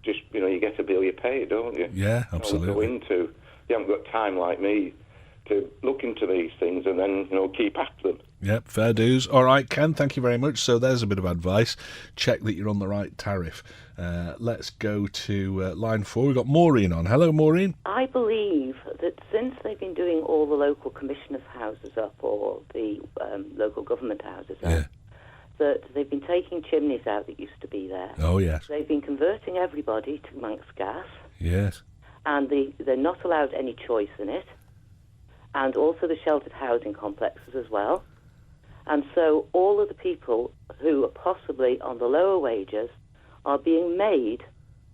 Speaker 5: Just you get a bill, you pay it, don't you?
Speaker 4: Yeah, absolutely.
Speaker 5: You haven't got time like me to look into these things and then keep at them.
Speaker 4: Yep, fair dues. All right, Ken, thank you very much. So there's a bit of advice. Check that you're on the right tariff. Let's go to line 4. We've got Maureen on. Hello, Maureen.
Speaker 10: I believe that since they've been doing all the local commissioners' houses up, or the local government houses up, that they've been taking chimneys out that used to be there.
Speaker 4: Oh, yes.
Speaker 10: They've been converting everybody to Manx Gas.
Speaker 4: Yes.
Speaker 10: And they're not allowed any choice in it. And also the sheltered housing complexes as well. And so all of the people who are possibly on the lower wages are being made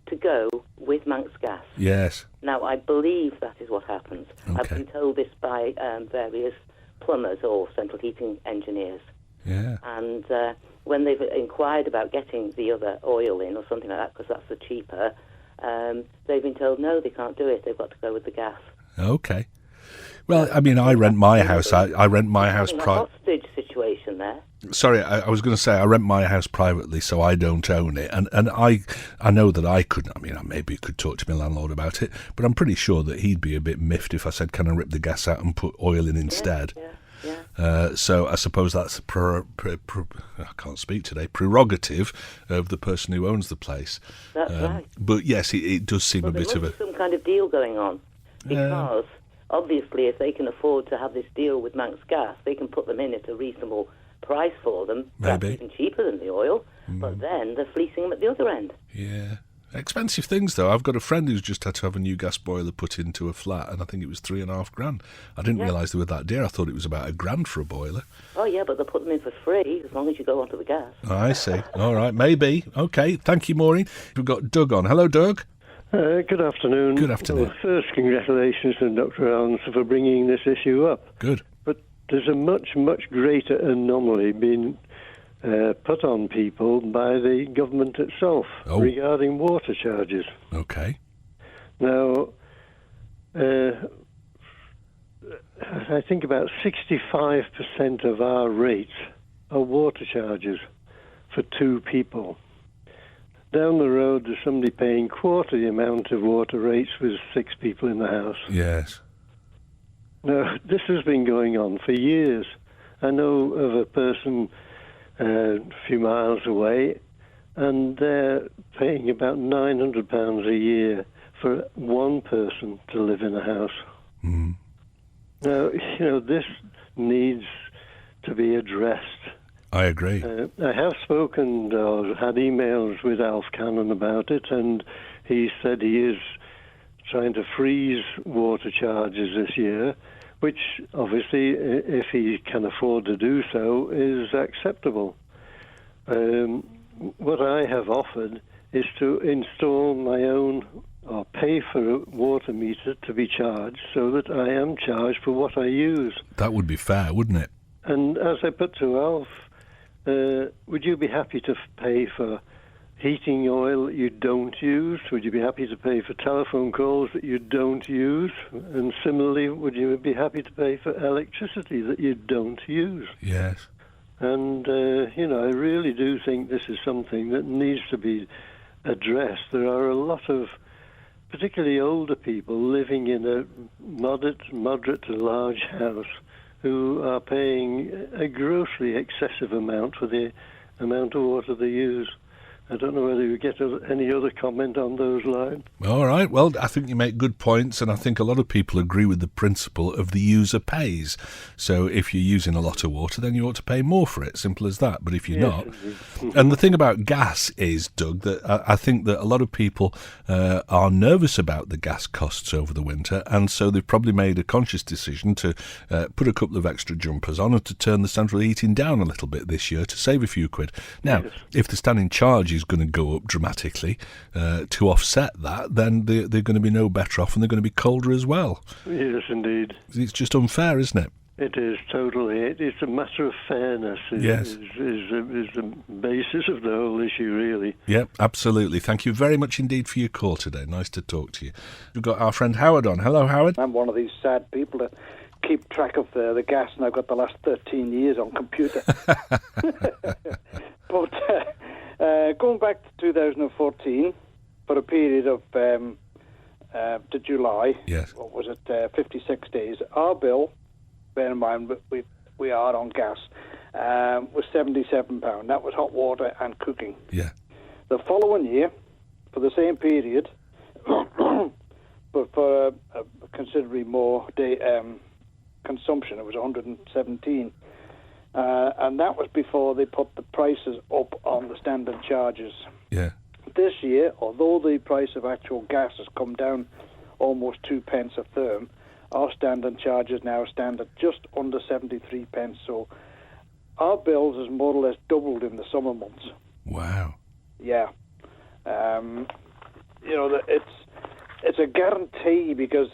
Speaker 10: to go with Manx Gas.
Speaker 4: Yes.
Speaker 10: Now, I believe that is what happens.
Speaker 4: Okay.
Speaker 10: I've been told this by various plumbers or central heating engineers.
Speaker 4: Yeah.
Speaker 10: And when they've inquired about getting the other oil in or something like that, because that's the cheaper, they've been told, no, they can't do it. They've got to go with the gas.
Speaker 4: Okay. Well, I mean, I rent my house. I rent my house
Speaker 10: a hostage situation there.
Speaker 4: Sorry, I was going to say I rent my house privately, so I don't own it, and I know that I couldn't. I mean, I maybe could talk to my landlord about it, but I'm pretty sure that he'd be a bit miffed if I said, "Can I rip the gas out and put oil in instead?" Yeah. So I suppose that's I can't speak today. Prerogative of the person who owns the place.
Speaker 10: That's right.
Speaker 4: But yes, it does seem a bit of a
Speaker 10: some kind of deal going on because. Obviously, if they can afford to have this deal with Manx Gas, they can put them in at a reasonable price for them, perhaps even cheaper than the oil, but then they're fleecing them at the other end.
Speaker 4: Yeah. Expensive things, though. I've got a friend who's just had to have a new gas boiler put into a flat, and I think it was $3,500. I didn't realise they were that dear. I thought it was about $1,000 for a boiler.
Speaker 10: Oh, yeah, but they'll put them in for free as long as you go onto the gas.
Speaker 4: I see. All right, maybe. Okay, thank you, Maureen. We've got Doug on. Hello, Doug.
Speaker 11: Good afternoon.
Speaker 4: Good afternoon.
Speaker 11: Well, first, congratulations to Dr. Allen for bringing this issue up.
Speaker 4: Good.
Speaker 11: But there's a much, much greater anomaly being put on people by the government itself regarding water charges.
Speaker 4: Okay.
Speaker 11: Now, I think about 65% of our rates are water charges for two people. Down the road, there's somebody paying quarter the amount of water rates with 6 people in the house.
Speaker 4: Yes.
Speaker 11: Now, this has been going on for years. I know of a person a few miles away, and they're paying about £900 a year for one person to live in a house.
Speaker 4: Mm.
Speaker 11: Now, this needs to be addressed.
Speaker 4: I agree.
Speaker 11: I have spoken or had emails with Alf Cannon about it, and he said he is trying to freeze water charges this year, which obviously, if he can afford to do so, is acceptable. What I have offered is to install my own or pay for a water meter to be charged so that I am charged for what I use.
Speaker 4: That would be fair, wouldn't it?
Speaker 11: And as I put to Alf, would you be happy to pay for heating oil that you don't use? Would you be happy to pay for telephone calls that you don't use? And similarly, would you be happy to pay for electricity that you don't use?
Speaker 4: Yes.
Speaker 11: And, I really do think this is something that needs to be addressed. There are a lot of particularly older people living in a moderate to large house who are paying a grossly excessive amount for the amount of water they use. I don't know whether you get any other comment on those lines.
Speaker 4: All right. Well, I think you make good points, and I think a lot of people agree with the principle of the user pays. So if you're using a lot of water, then you ought to pay more for it. Simple as that. But if you're not... And the thing about gas is, Doug, that I think that a lot of people are nervous about the gas costs over the winter, and so they've probably made a conscious decision to put a couple of extra jumpers on and to turn the central heating down a little bit this year to save a few quid. Now, if the standing charge is going to go up dramatically to offset that, then they're going to be no better off, and they're going to be colder as well.
Speaker 11: Yes, indeed.
Speaker 4: It's just unfair, isn't it?
Speaker 11: It is totally. It's a matter of fairness.
Speaker 4: Yes.
Speaker 11: Is the basis of the whole issue, really.
Speaker 4: Yep, absolutely. Thank you very much indeed for your call today. Nice to talk to you. We've got our friend Howard on. Hello, Howard.
Speaker 12: I'm one of these sad people that keep track of the gas, and I've got the last 13 years on computer. But going back to 2014, for a period of to July,
Speaker 4: yes.
Speaker 12: What was it, 56 days, our bill, bear in mind we are on gas, was £77. That was hot water and cooking.
Speaker 4: Yeah.
Speaker 12: The following year, for the same period, but for a considerably more consumption, it was 117. And that was before they put the prices up on the standard charges.
Speaker 4: Yeah.
Speaker 12: This year, although the price of actual gas has come down almost 2 pence a therm, our standard charges now stand at just under 73 pence. So our bills has more or less doubled in the summer months.
Speaker 4: Wow.
Speaker 12: Yeah. It's a guarantee because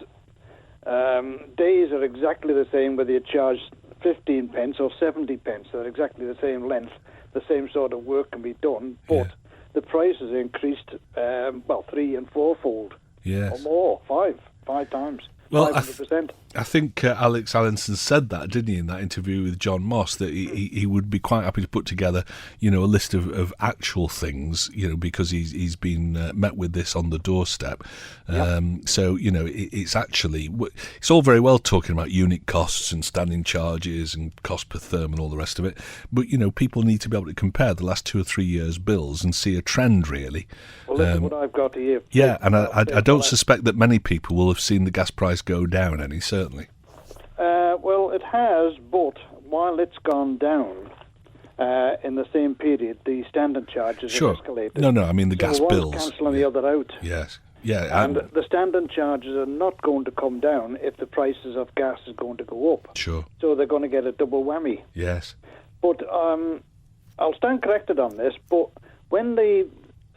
Speaker 12: days are exactly the same whether you charge 15 pence or 70 pence. They're exactly the same length. The same sort of work can be done, but the prices increased, 3- and 4-fold.
Speaker 4: Yes.
Speaker 12: Or more, five times.
Speaker 4: Well,
Speaker 12: 500%.
Speaker 4: I think Alex Allinson said that, didn't he, in that interview with John Moss, that he would be quite happy to put together, a list of actual things, because he's been met with this on the doorstep. So, it's actually, it's all very well talking about unit costs and standing charges and cost per therm and all the rest of it, but, people need to be able to compare the last 2 or 3 years' bills and see a trend, really.
Speaker 12: Well, this is what I've got here.
Speaker 4: Yeah, and I don't suspect that many people will have seen the gas price go down any, certainly.
Speaker 12: Well, it has, but while it's gone down in the same period, the standard charges have escalated.
Speaker 4: No, I mean the gas bills.
Speaker 12: One's cancelling the other out.
Speaker 4: Yes. Yeah.
Speaker 12: And the standard charges are not going to come down if the prices of gas is going to go up.
Speaker 4: Sure.
Speaker 12: So they're going to get a double whammy.
Speaker 4: Yes.
Speaker 12: But I'll stand corrected on this, but when the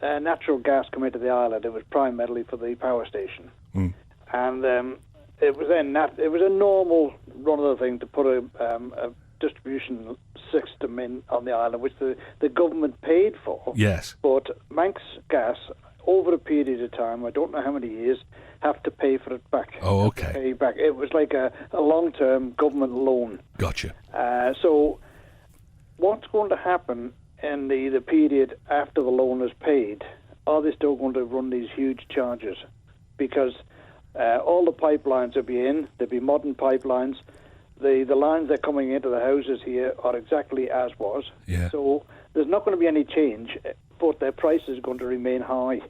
Speaker 12: natural gas come into the island, it was primarily for the power station. And it was a normal run-of-the thing to put a distribution system in on the island, which the government paid for.
Speaker 4: Yes.
Speaker 12: But Manx Gas, over a period of time, I don't know how many years, have to pay for it back.
Speaker 4: Oh, okay.
Speaker 12: Pay back. It was like a long-term government loan.
Speaker 4: Gotcha.
Speaker 12: So what's going to happen in the period after the loan is paid? Are they still going to run these huge charges? Because all the pipelines will be in. There'll be modern pipelines. The lines that are coming into the houses here are exactly as was.
Speaker 4: Yeah.
Speaker 12: So there's not going to be any change, but their price is going to remain high.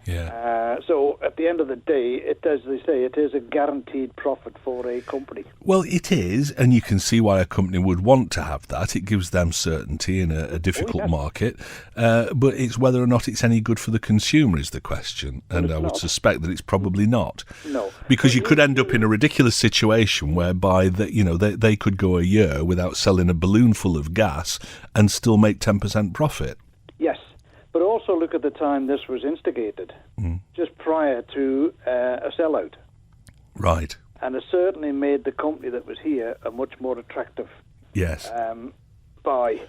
Speaker 4: Yeah.
Speaker 12: So at the end of the day, as they say, it is a guaranteed profit for a company.
Speaker 4: Well, it is, and you can see why a company would want to have that. It gives them certainty in a difficult market. But it's whether or not it's any good for the consumer is the question. And I would suspect that it's probably not.
Speaker 12: No.
Speaker 4: Because you could end up in a ridiculous situation whereby they could go a year without selling a balloon full of gas and still make 10% profit.
Speaker 12: Yes. But also look at the time this was instigated, just prior to a sellout.
Speaker 4: Right.
Speaker 12: And it certainly made the company that was here a much more attractive buy.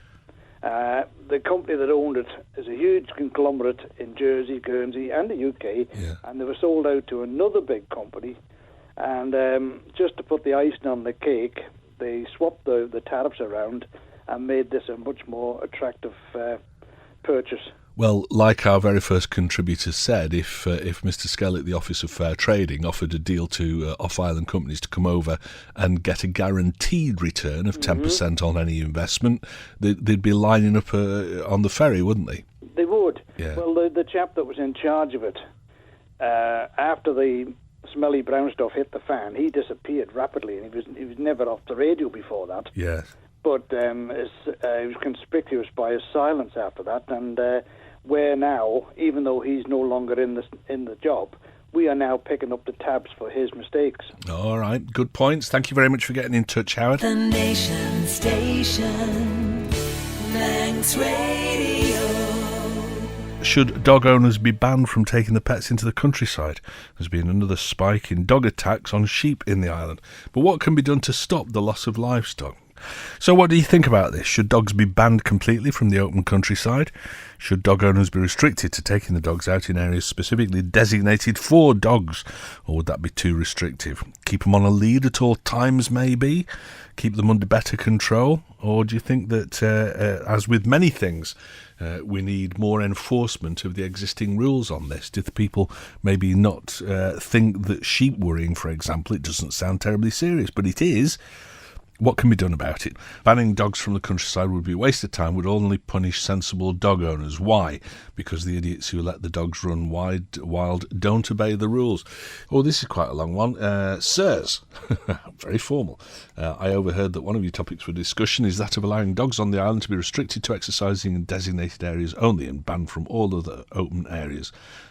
Speaker 12: The company that owned it is a huge conglomerate in Jersey, Guernsey and the UK, and they were sold out to another big company. And just to put the icing on the cake, they swapped the tariffs around and made this a much more attractive purchase.
Speaker 4: Well, like our very first contributor said, if Mr. Skell at the Office of Fair Trading offered a deal to off-island companies to come over and get a guaranteed return of 10% on any investment, they'd be lining up on the ferry, wouldn't they?
Speaker 12: They would.
Speaker 4: Yeah.
Speaker 12: Well, the chap that was in charge of it, after the smelly brown stuff hit the fan, he disappeared rapidly, and he was never off the radio before that.
Speaker 4: Yes.
Speaker 12: But he was conspicuous by his silence after that, and where now, even though he's no longer in the job, we are now picking up the tabs for his mistakes.
Speaker 4: All right, good points. Thank you very much for getting in touch, Howard.
Speaker 2: The Nation Station, Manx Radio.
Speaker 4: Should dog owners be banned from taking the pets into the countryside? There's been another spike in dog attacks on sheep in the island. But what can be done to stop the loss of livestock? So what do you think about this? Should dogs be banned completely from the open countryside? Should dog owners be restricted to taking the dogs out in areas specifically designated for dogs? Or would that be too restrictive? Keep them on a lead at all times, maybe? Keep them under better control? Or do you think that, as with many things, we need more enforcement of the existing rules on this? Do the people maybe not think that sheep worrying, for example, it doesn't sound terribly serious, but it is? What can be done about it? Banning dogs from the countryside would be a waste of time, would only punish sensible dog owners. Why? Because the idiots who let the dogs run wild don't obey the rules. Oh, this is quite a long one. Sirs, very formal. I overheard that one of your topics for discussion is that of allowing dogs on the island to be restricted to exercising in designated areas only and banned from all other open areas.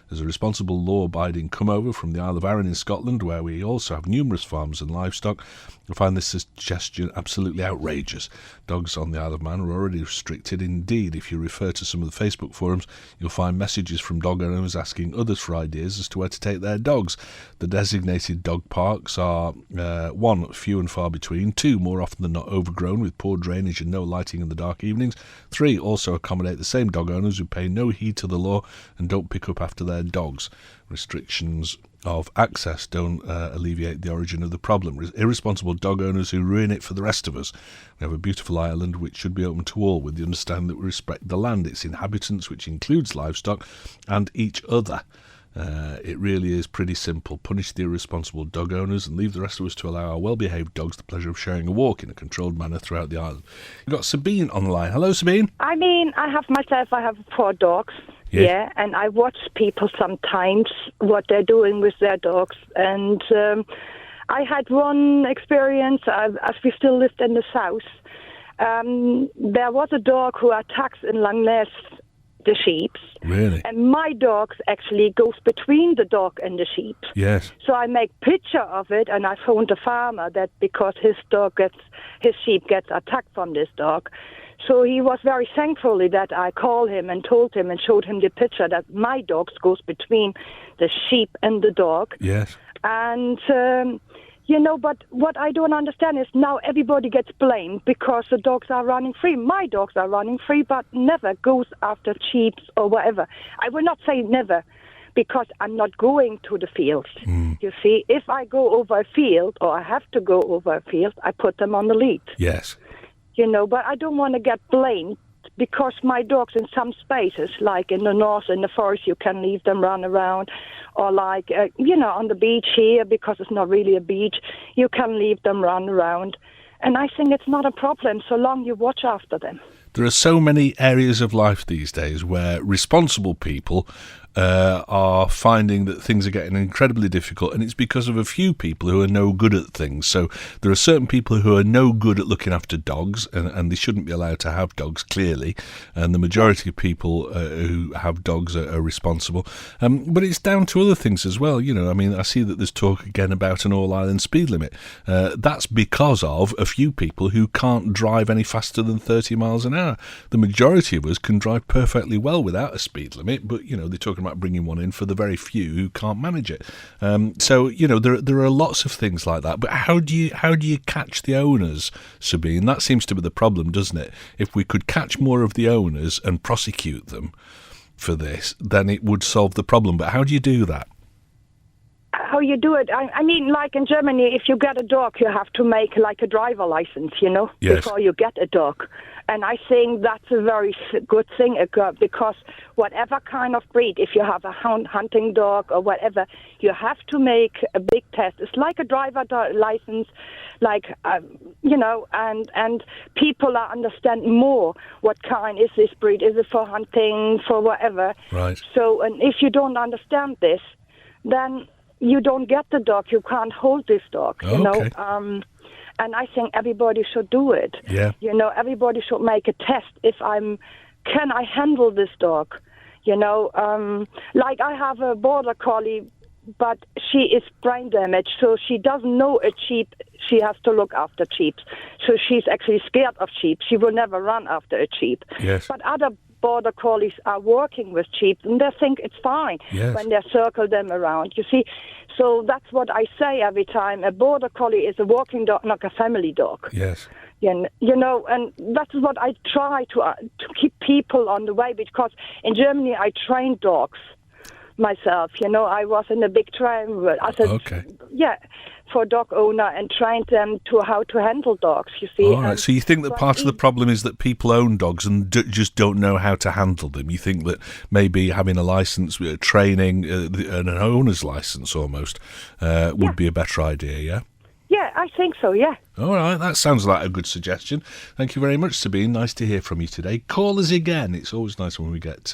Speaker 4: There's a responsible law-abiding come-over from the Isle of Arran in Scotland, where we also have numerous farms and livestock. I find this suggestion absolutely outrageous. Dogs on the Isle of Man are already restricted. Indeed, if you refer to some of the Facebook forums, you'll find messages from dog owners asking others for ideas as to where to take their dogs. The designated dog parks are, 1, few and far between, 2, more often than not overgrown with poor drainage and no lighting in the dark evenings, 3, also accommodate the same dog owners who pay no heed to the law and don't pick up after their dogs. Restrictions of access don't alleviate the origin of the problem. Irresponsible dog owners who ruin it for the rest of us. We have a beautiful island which should be open to all, with the understanding that we respect the land, its inhabitants, which includes livestock, and each other. It really is pretty simple. Punish the irresponsible dog owners and leave the rest of us to allow our well-behaved dogs the pleasure of sharing a walk in a controlled manner throughout the island. We've got Sabine on the line. Hello, Sabine.
Speaker 13: I have 4 dogs. Yeah, and I watch people sometimes, what they're doing with their dogs. And I had one experience, as we still lived in the south. There was a dog who attacked in Langness the sheep.
Speaker 4: Really?
Speaker 13: And my dog actually goes between the dog and the sheep.
Speaker 4: Yes.
Speaker 13: So I make picture of it, and I phoned the farmer that because his sheep gets attacked from this dog. So he was very thankful that I called him and told him and showed him the picture that my dog goes between the sheep and the dog.
Speaker 4: Yes.
Speaker 13: And, but what I don't understand is now everybody gets blamed because the dogs are running free. My dogs are running free, but never goes after sheep or whatever. I will not say never, because I'm not going to the fields. You see, if I go over a field or I have to go over a field, I put them on the lead.
Speaker 4: Yes.
Speaker 13: But I don't want to get blamed because my dogs in some spaces, like in the north, in the forest, you can leave them run around, or like, on the beach here, because it's not really a beach, you can leave them run around. And I think it's not a problem so long you watch after them.
Speaker 4: There are so many areas of life these days where responsible people are finding that things are getting incredibly difficult, and it's because of a few people who are no good at things. So there are certain people who are no good at looking after dogs, and they shouldn't be allowed to have dogs, clearly, and the majority of people who have dogs are responsible. But it's down to other things as well. I see that there's talk again about an all-island speed limit. That's because of a few people who can't drive any faster than 30 miles an hour. The majority of us can drive perfectly well without a speed limit, but, they're talking about bringing one in for the very few who can't manage it. There are lots of things like that. But how do you catch the owners, Sabine? That seems to be the problem, doesn't it? If we could catch more of the owners and prosecute them for this, then it would solve the problem. But how do you do that?
Speaker 13: How you do it? I mean, like in Germany, if you get a dog, you have to make like a driver license,
Speaker 4: Yes.
Speaker 13: before you get a dog. And I think that's a very good thing, because whatever kind of breed, if you have a hunting dog or whatever, you have to make a big test. It's like a driver license, and people are understanding more what kind is this breed. Is it for hunting, for whatever?
Speaker 4: Right.
Speaker 13: So, and if you don't understand this, then you don't get the dog. You can't hold this dog,
Speaker 4: Okay.
Speaker 13: And I think everybody should do it.
Speaker 4: Yeah.
Speaker 13: Everybody should make a test. Can I handle this dog? Like I have a border collie, but she is brain damaged, so she doesn't know a sheep. She has to look after sheep. So she's actually scared of sheep. She will never run after a sheep.
Speaker 4: Yes.
Speaker 13: But other border collies are working with sheep, and they think it's fine when they circle them around. You see, so that's what I say every time. A border collie is a working dog, not a family dog.
Speaker 4: Yes.
Speaker 13: And that's what I try to keep people on the way, because in Germany I train dogs myself. I was in a big train. I said, for dog owner, and trained them to how to handle dogs, you see.
Speaker 4: All right, so you think that part of the problem is that people own dogs and just don't know how to handle them? You think that maybe having a licence, training, an owner's licence almost, would be a better idea, yeah?
Speaker 13: Yeah, I think so, yeah.
Speaker 4: All right, that sounds like a good suggestion. Thank you very much, Sabine. Nice to hear from you today. Call us again. It's always nice when we get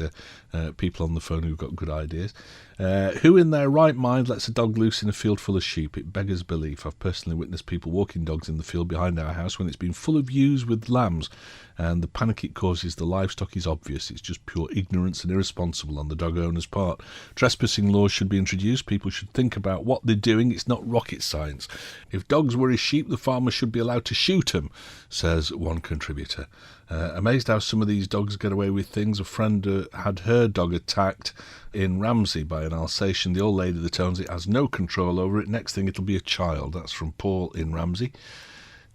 Speaker 4: people on the phone who've got good ideas. Who in their right mind lets a dog loose in a field full of sheep? It beggars belief. I've personally witnessed people walking dogs in the field behind our house when it's been full of ewes with lambs, and the panic it causes the livestock is obvious. It's just pure ignorance and irresponsible on the dog owner's part. Trespassing laws should be introduced. People should think about what they're doing. It's not rocket science. If dogs worry sheep, the farmer should be allowed to shoot them, says one contributor. Amazed how some of these dogs get away with things. A friend had her dog attacked in Ramsey by an Alsatian. The old lady that owns it has no control over it. Next thing it'll be a child. That's from Paul in Ramsey.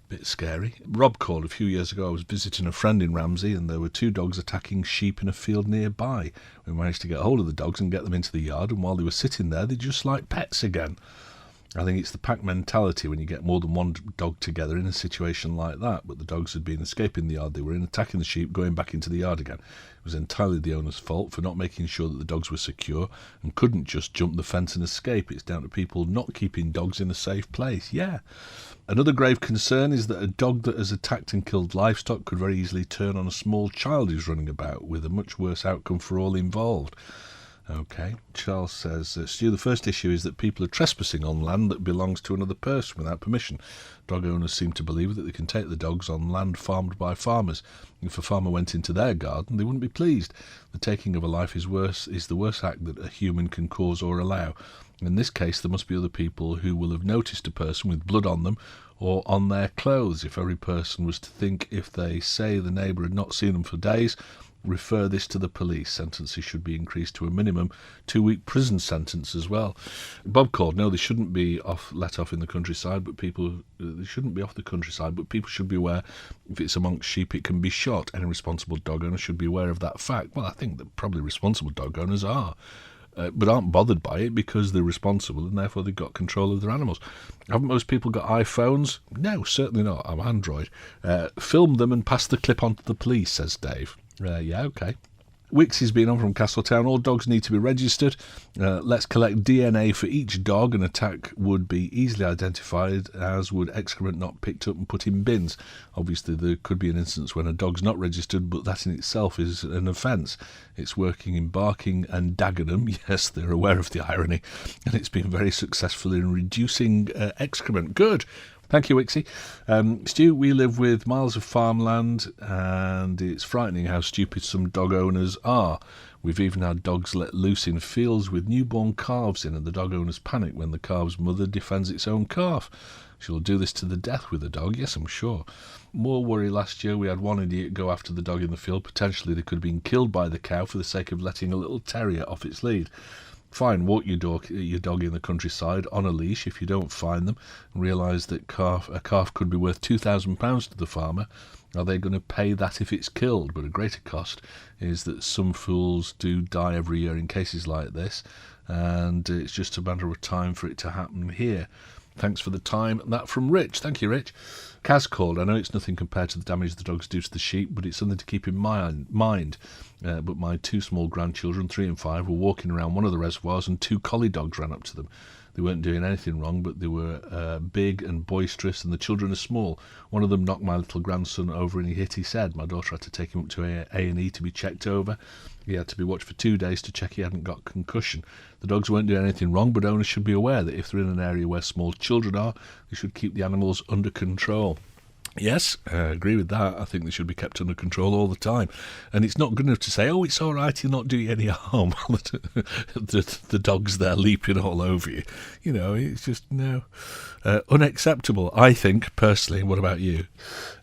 Speaker 4: Bit scary. Rob called a few years ago. I was visiting a friend in Ramsey and there were two dogs attacking sheep in a field nearby. We managed to get hold of the dogs and get them into the yard, and while they were sitting there, they're just like pets again. I think it's the pack mentality when you get more than one dog together in a situation like that. But the dogs had been escaping the yard they were in, attacking the sheep, going back into the yard again. It was entirely the owner's fault for not making sure that the dogs were secure and couldn't just jump the fence and escape. It's down to people not keeping dogs in a safe place. Yeah. Another grave concern is that a dog that has attacked and killed livestock could very easily turn on a small child who's running about, with a much worse outcome for all involved. OK. Charles says, Stu, the first issue is that people are trespassing on land that belongs to another person without permission. Dog owners seem to believe that they can take the dogs on land farmed by farmers. If a farmer went into their garden, they wouldn't be pleased. The taking of a life is the worst act that a human can cause or allow. In this case, there must be other people who will have noticed a person with blood on them or on their clothes. If every person was to think, if they say the neighbour had not seen them for days, refer this to the police. Sentences should be increased to a minimum 2-week prison sentence as well. Bob called, no, they shouldn't be let off in the countryside, but they shouldn't be off the countryside, but people should be aware if it's amongst sheep it can be shot. Any responsible dog owner should be aware of that fact. Well, I think that probably responsible dog owners are. But aren't bothered by it because they're responsible and therefore they've got control of their animals. Haven't most people got iPhones? No, certainly not. I'm Android. Film them and pass the clip on to the police, says Dave. Yeah, OK. Wixie's been on from Castletown. All dogs need to be registered. Let's collect DNA for each dog. An attack would be easily identified, as would excrement not picked up and put in bins. Obviously, there could be an instance when a dog's not registered, but that in itself is an offence. It's working in Barking and Dagenham. Yes, they're aware of the irony. And it's been very successful in reducing excrement. Good. Thank you, Wixie. Stu, we live with miles of farmland, and it's frightening how stupid some dog owners are. We've even had dogs let loose in fields with newborn calves in, and the dog owners panic when the calf's mother defends its own calf. She'll do this to the death with the dog, yes, I'm sure. More worry last year, we had one idiot go after the dog in the field. Potentially they could have been killed by the cow for the sake of letting a little terrier off its lead. Fine, walk your dog in the countryside on a leash if you don't find them, and realise that a calf could be worth £2,000 to the farmer. Are they going to pay that if it's killed? But a greater cost is that some fools do die every year in cases like this, and it's just a matter of time for it to happen here. Thanks for the time. That from Rich. Thank you, Rich. Kaz called. I know it's nothing compared to the damage the dogs do to the sheep, but it's something to keep in mind. But my 2 small grandchildren, 3 and 5, were walking around one of the reservoirs and 2 collie dogs ran up to them. They weren't doing anything wrong, but they were big and boisterous, and the children are small. One of them knocked my little grandson over and he hit his head. My daughter had to take him up to A&E to be checked over. He had to be watched for 2 days to check he hadn't got concussion. The dogs weren't doing anything wrong, but owners should be aware that if they're in an area where small children are, they should keep the animals under control. Yes, I agree with that. I think they should be kept under control all the time. And it's not good enough to say, oh, it's all right, you're not doing any harm. the dog's there leaping all over you. You know, it's just, no. Unacceptable, I think, personally. What about you?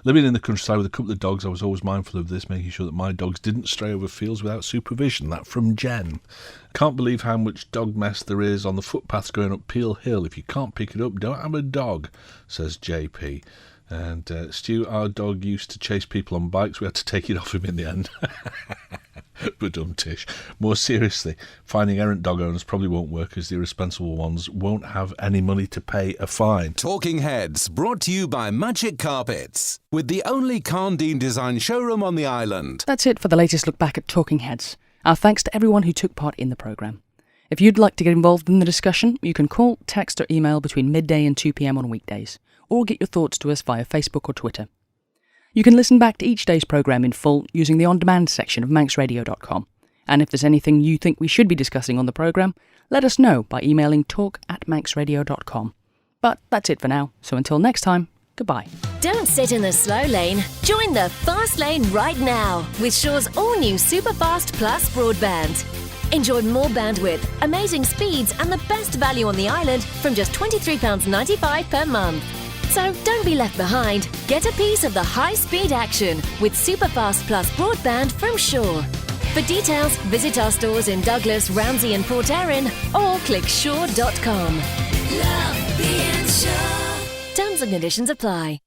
Speaker 4: Living in the countryside with a couple of dogs, I was always mindful of this, making sure that my dogs didn't stray over fields without supervision. That from Jen. Can't believe how much dog mess there is on the footpaths going up Peel Hill. If you can't pick it up, don't have a dog, says JP. And Stu, our dog used to chase people on bikes. We had to take it off him in the end. But Tish. More seriously, finding errant dog owners probably won't work, as the irresponsible ones won't have any money to pay a fine.
Speaker 1: Talking Heads, brought to you by Magic Carpets, with the only Carndine design showroom on the island.
Speaker 3: That's it for the latest look back at Talking Heads. Our thanks to everyone who took part in the programme. If you'd like to get involved in the discussion, you can call, text or email between midday and 2 p.m. on weekdays, or get your thoughts to us via Facebook or Twitter. You can listen back to each day's programme in full using the on-demand section of manxradio.com. And if there's anything you think we should be discussing on the programme, let us know by emailing talk@manxradio.com. But that's it for now, so until next time, goodbye.
Speaker 14: Don't sit in the slow lane. Join the fast lane right now with Shaw's all-new Superfast Plus broadband. Enjoy more bandwidth, amazing speeds and the best value on the island from just £23.95 per month. So don't be left behind. Get a piece of the high-speed action with Superfast Plus broadband from Shaw. For details, visit our stores in Douglas, Ramsey and Port Erin or click shaw.com.
Speaker 2: Love being Shaw.
Speaker 14: Terms and conditions apply.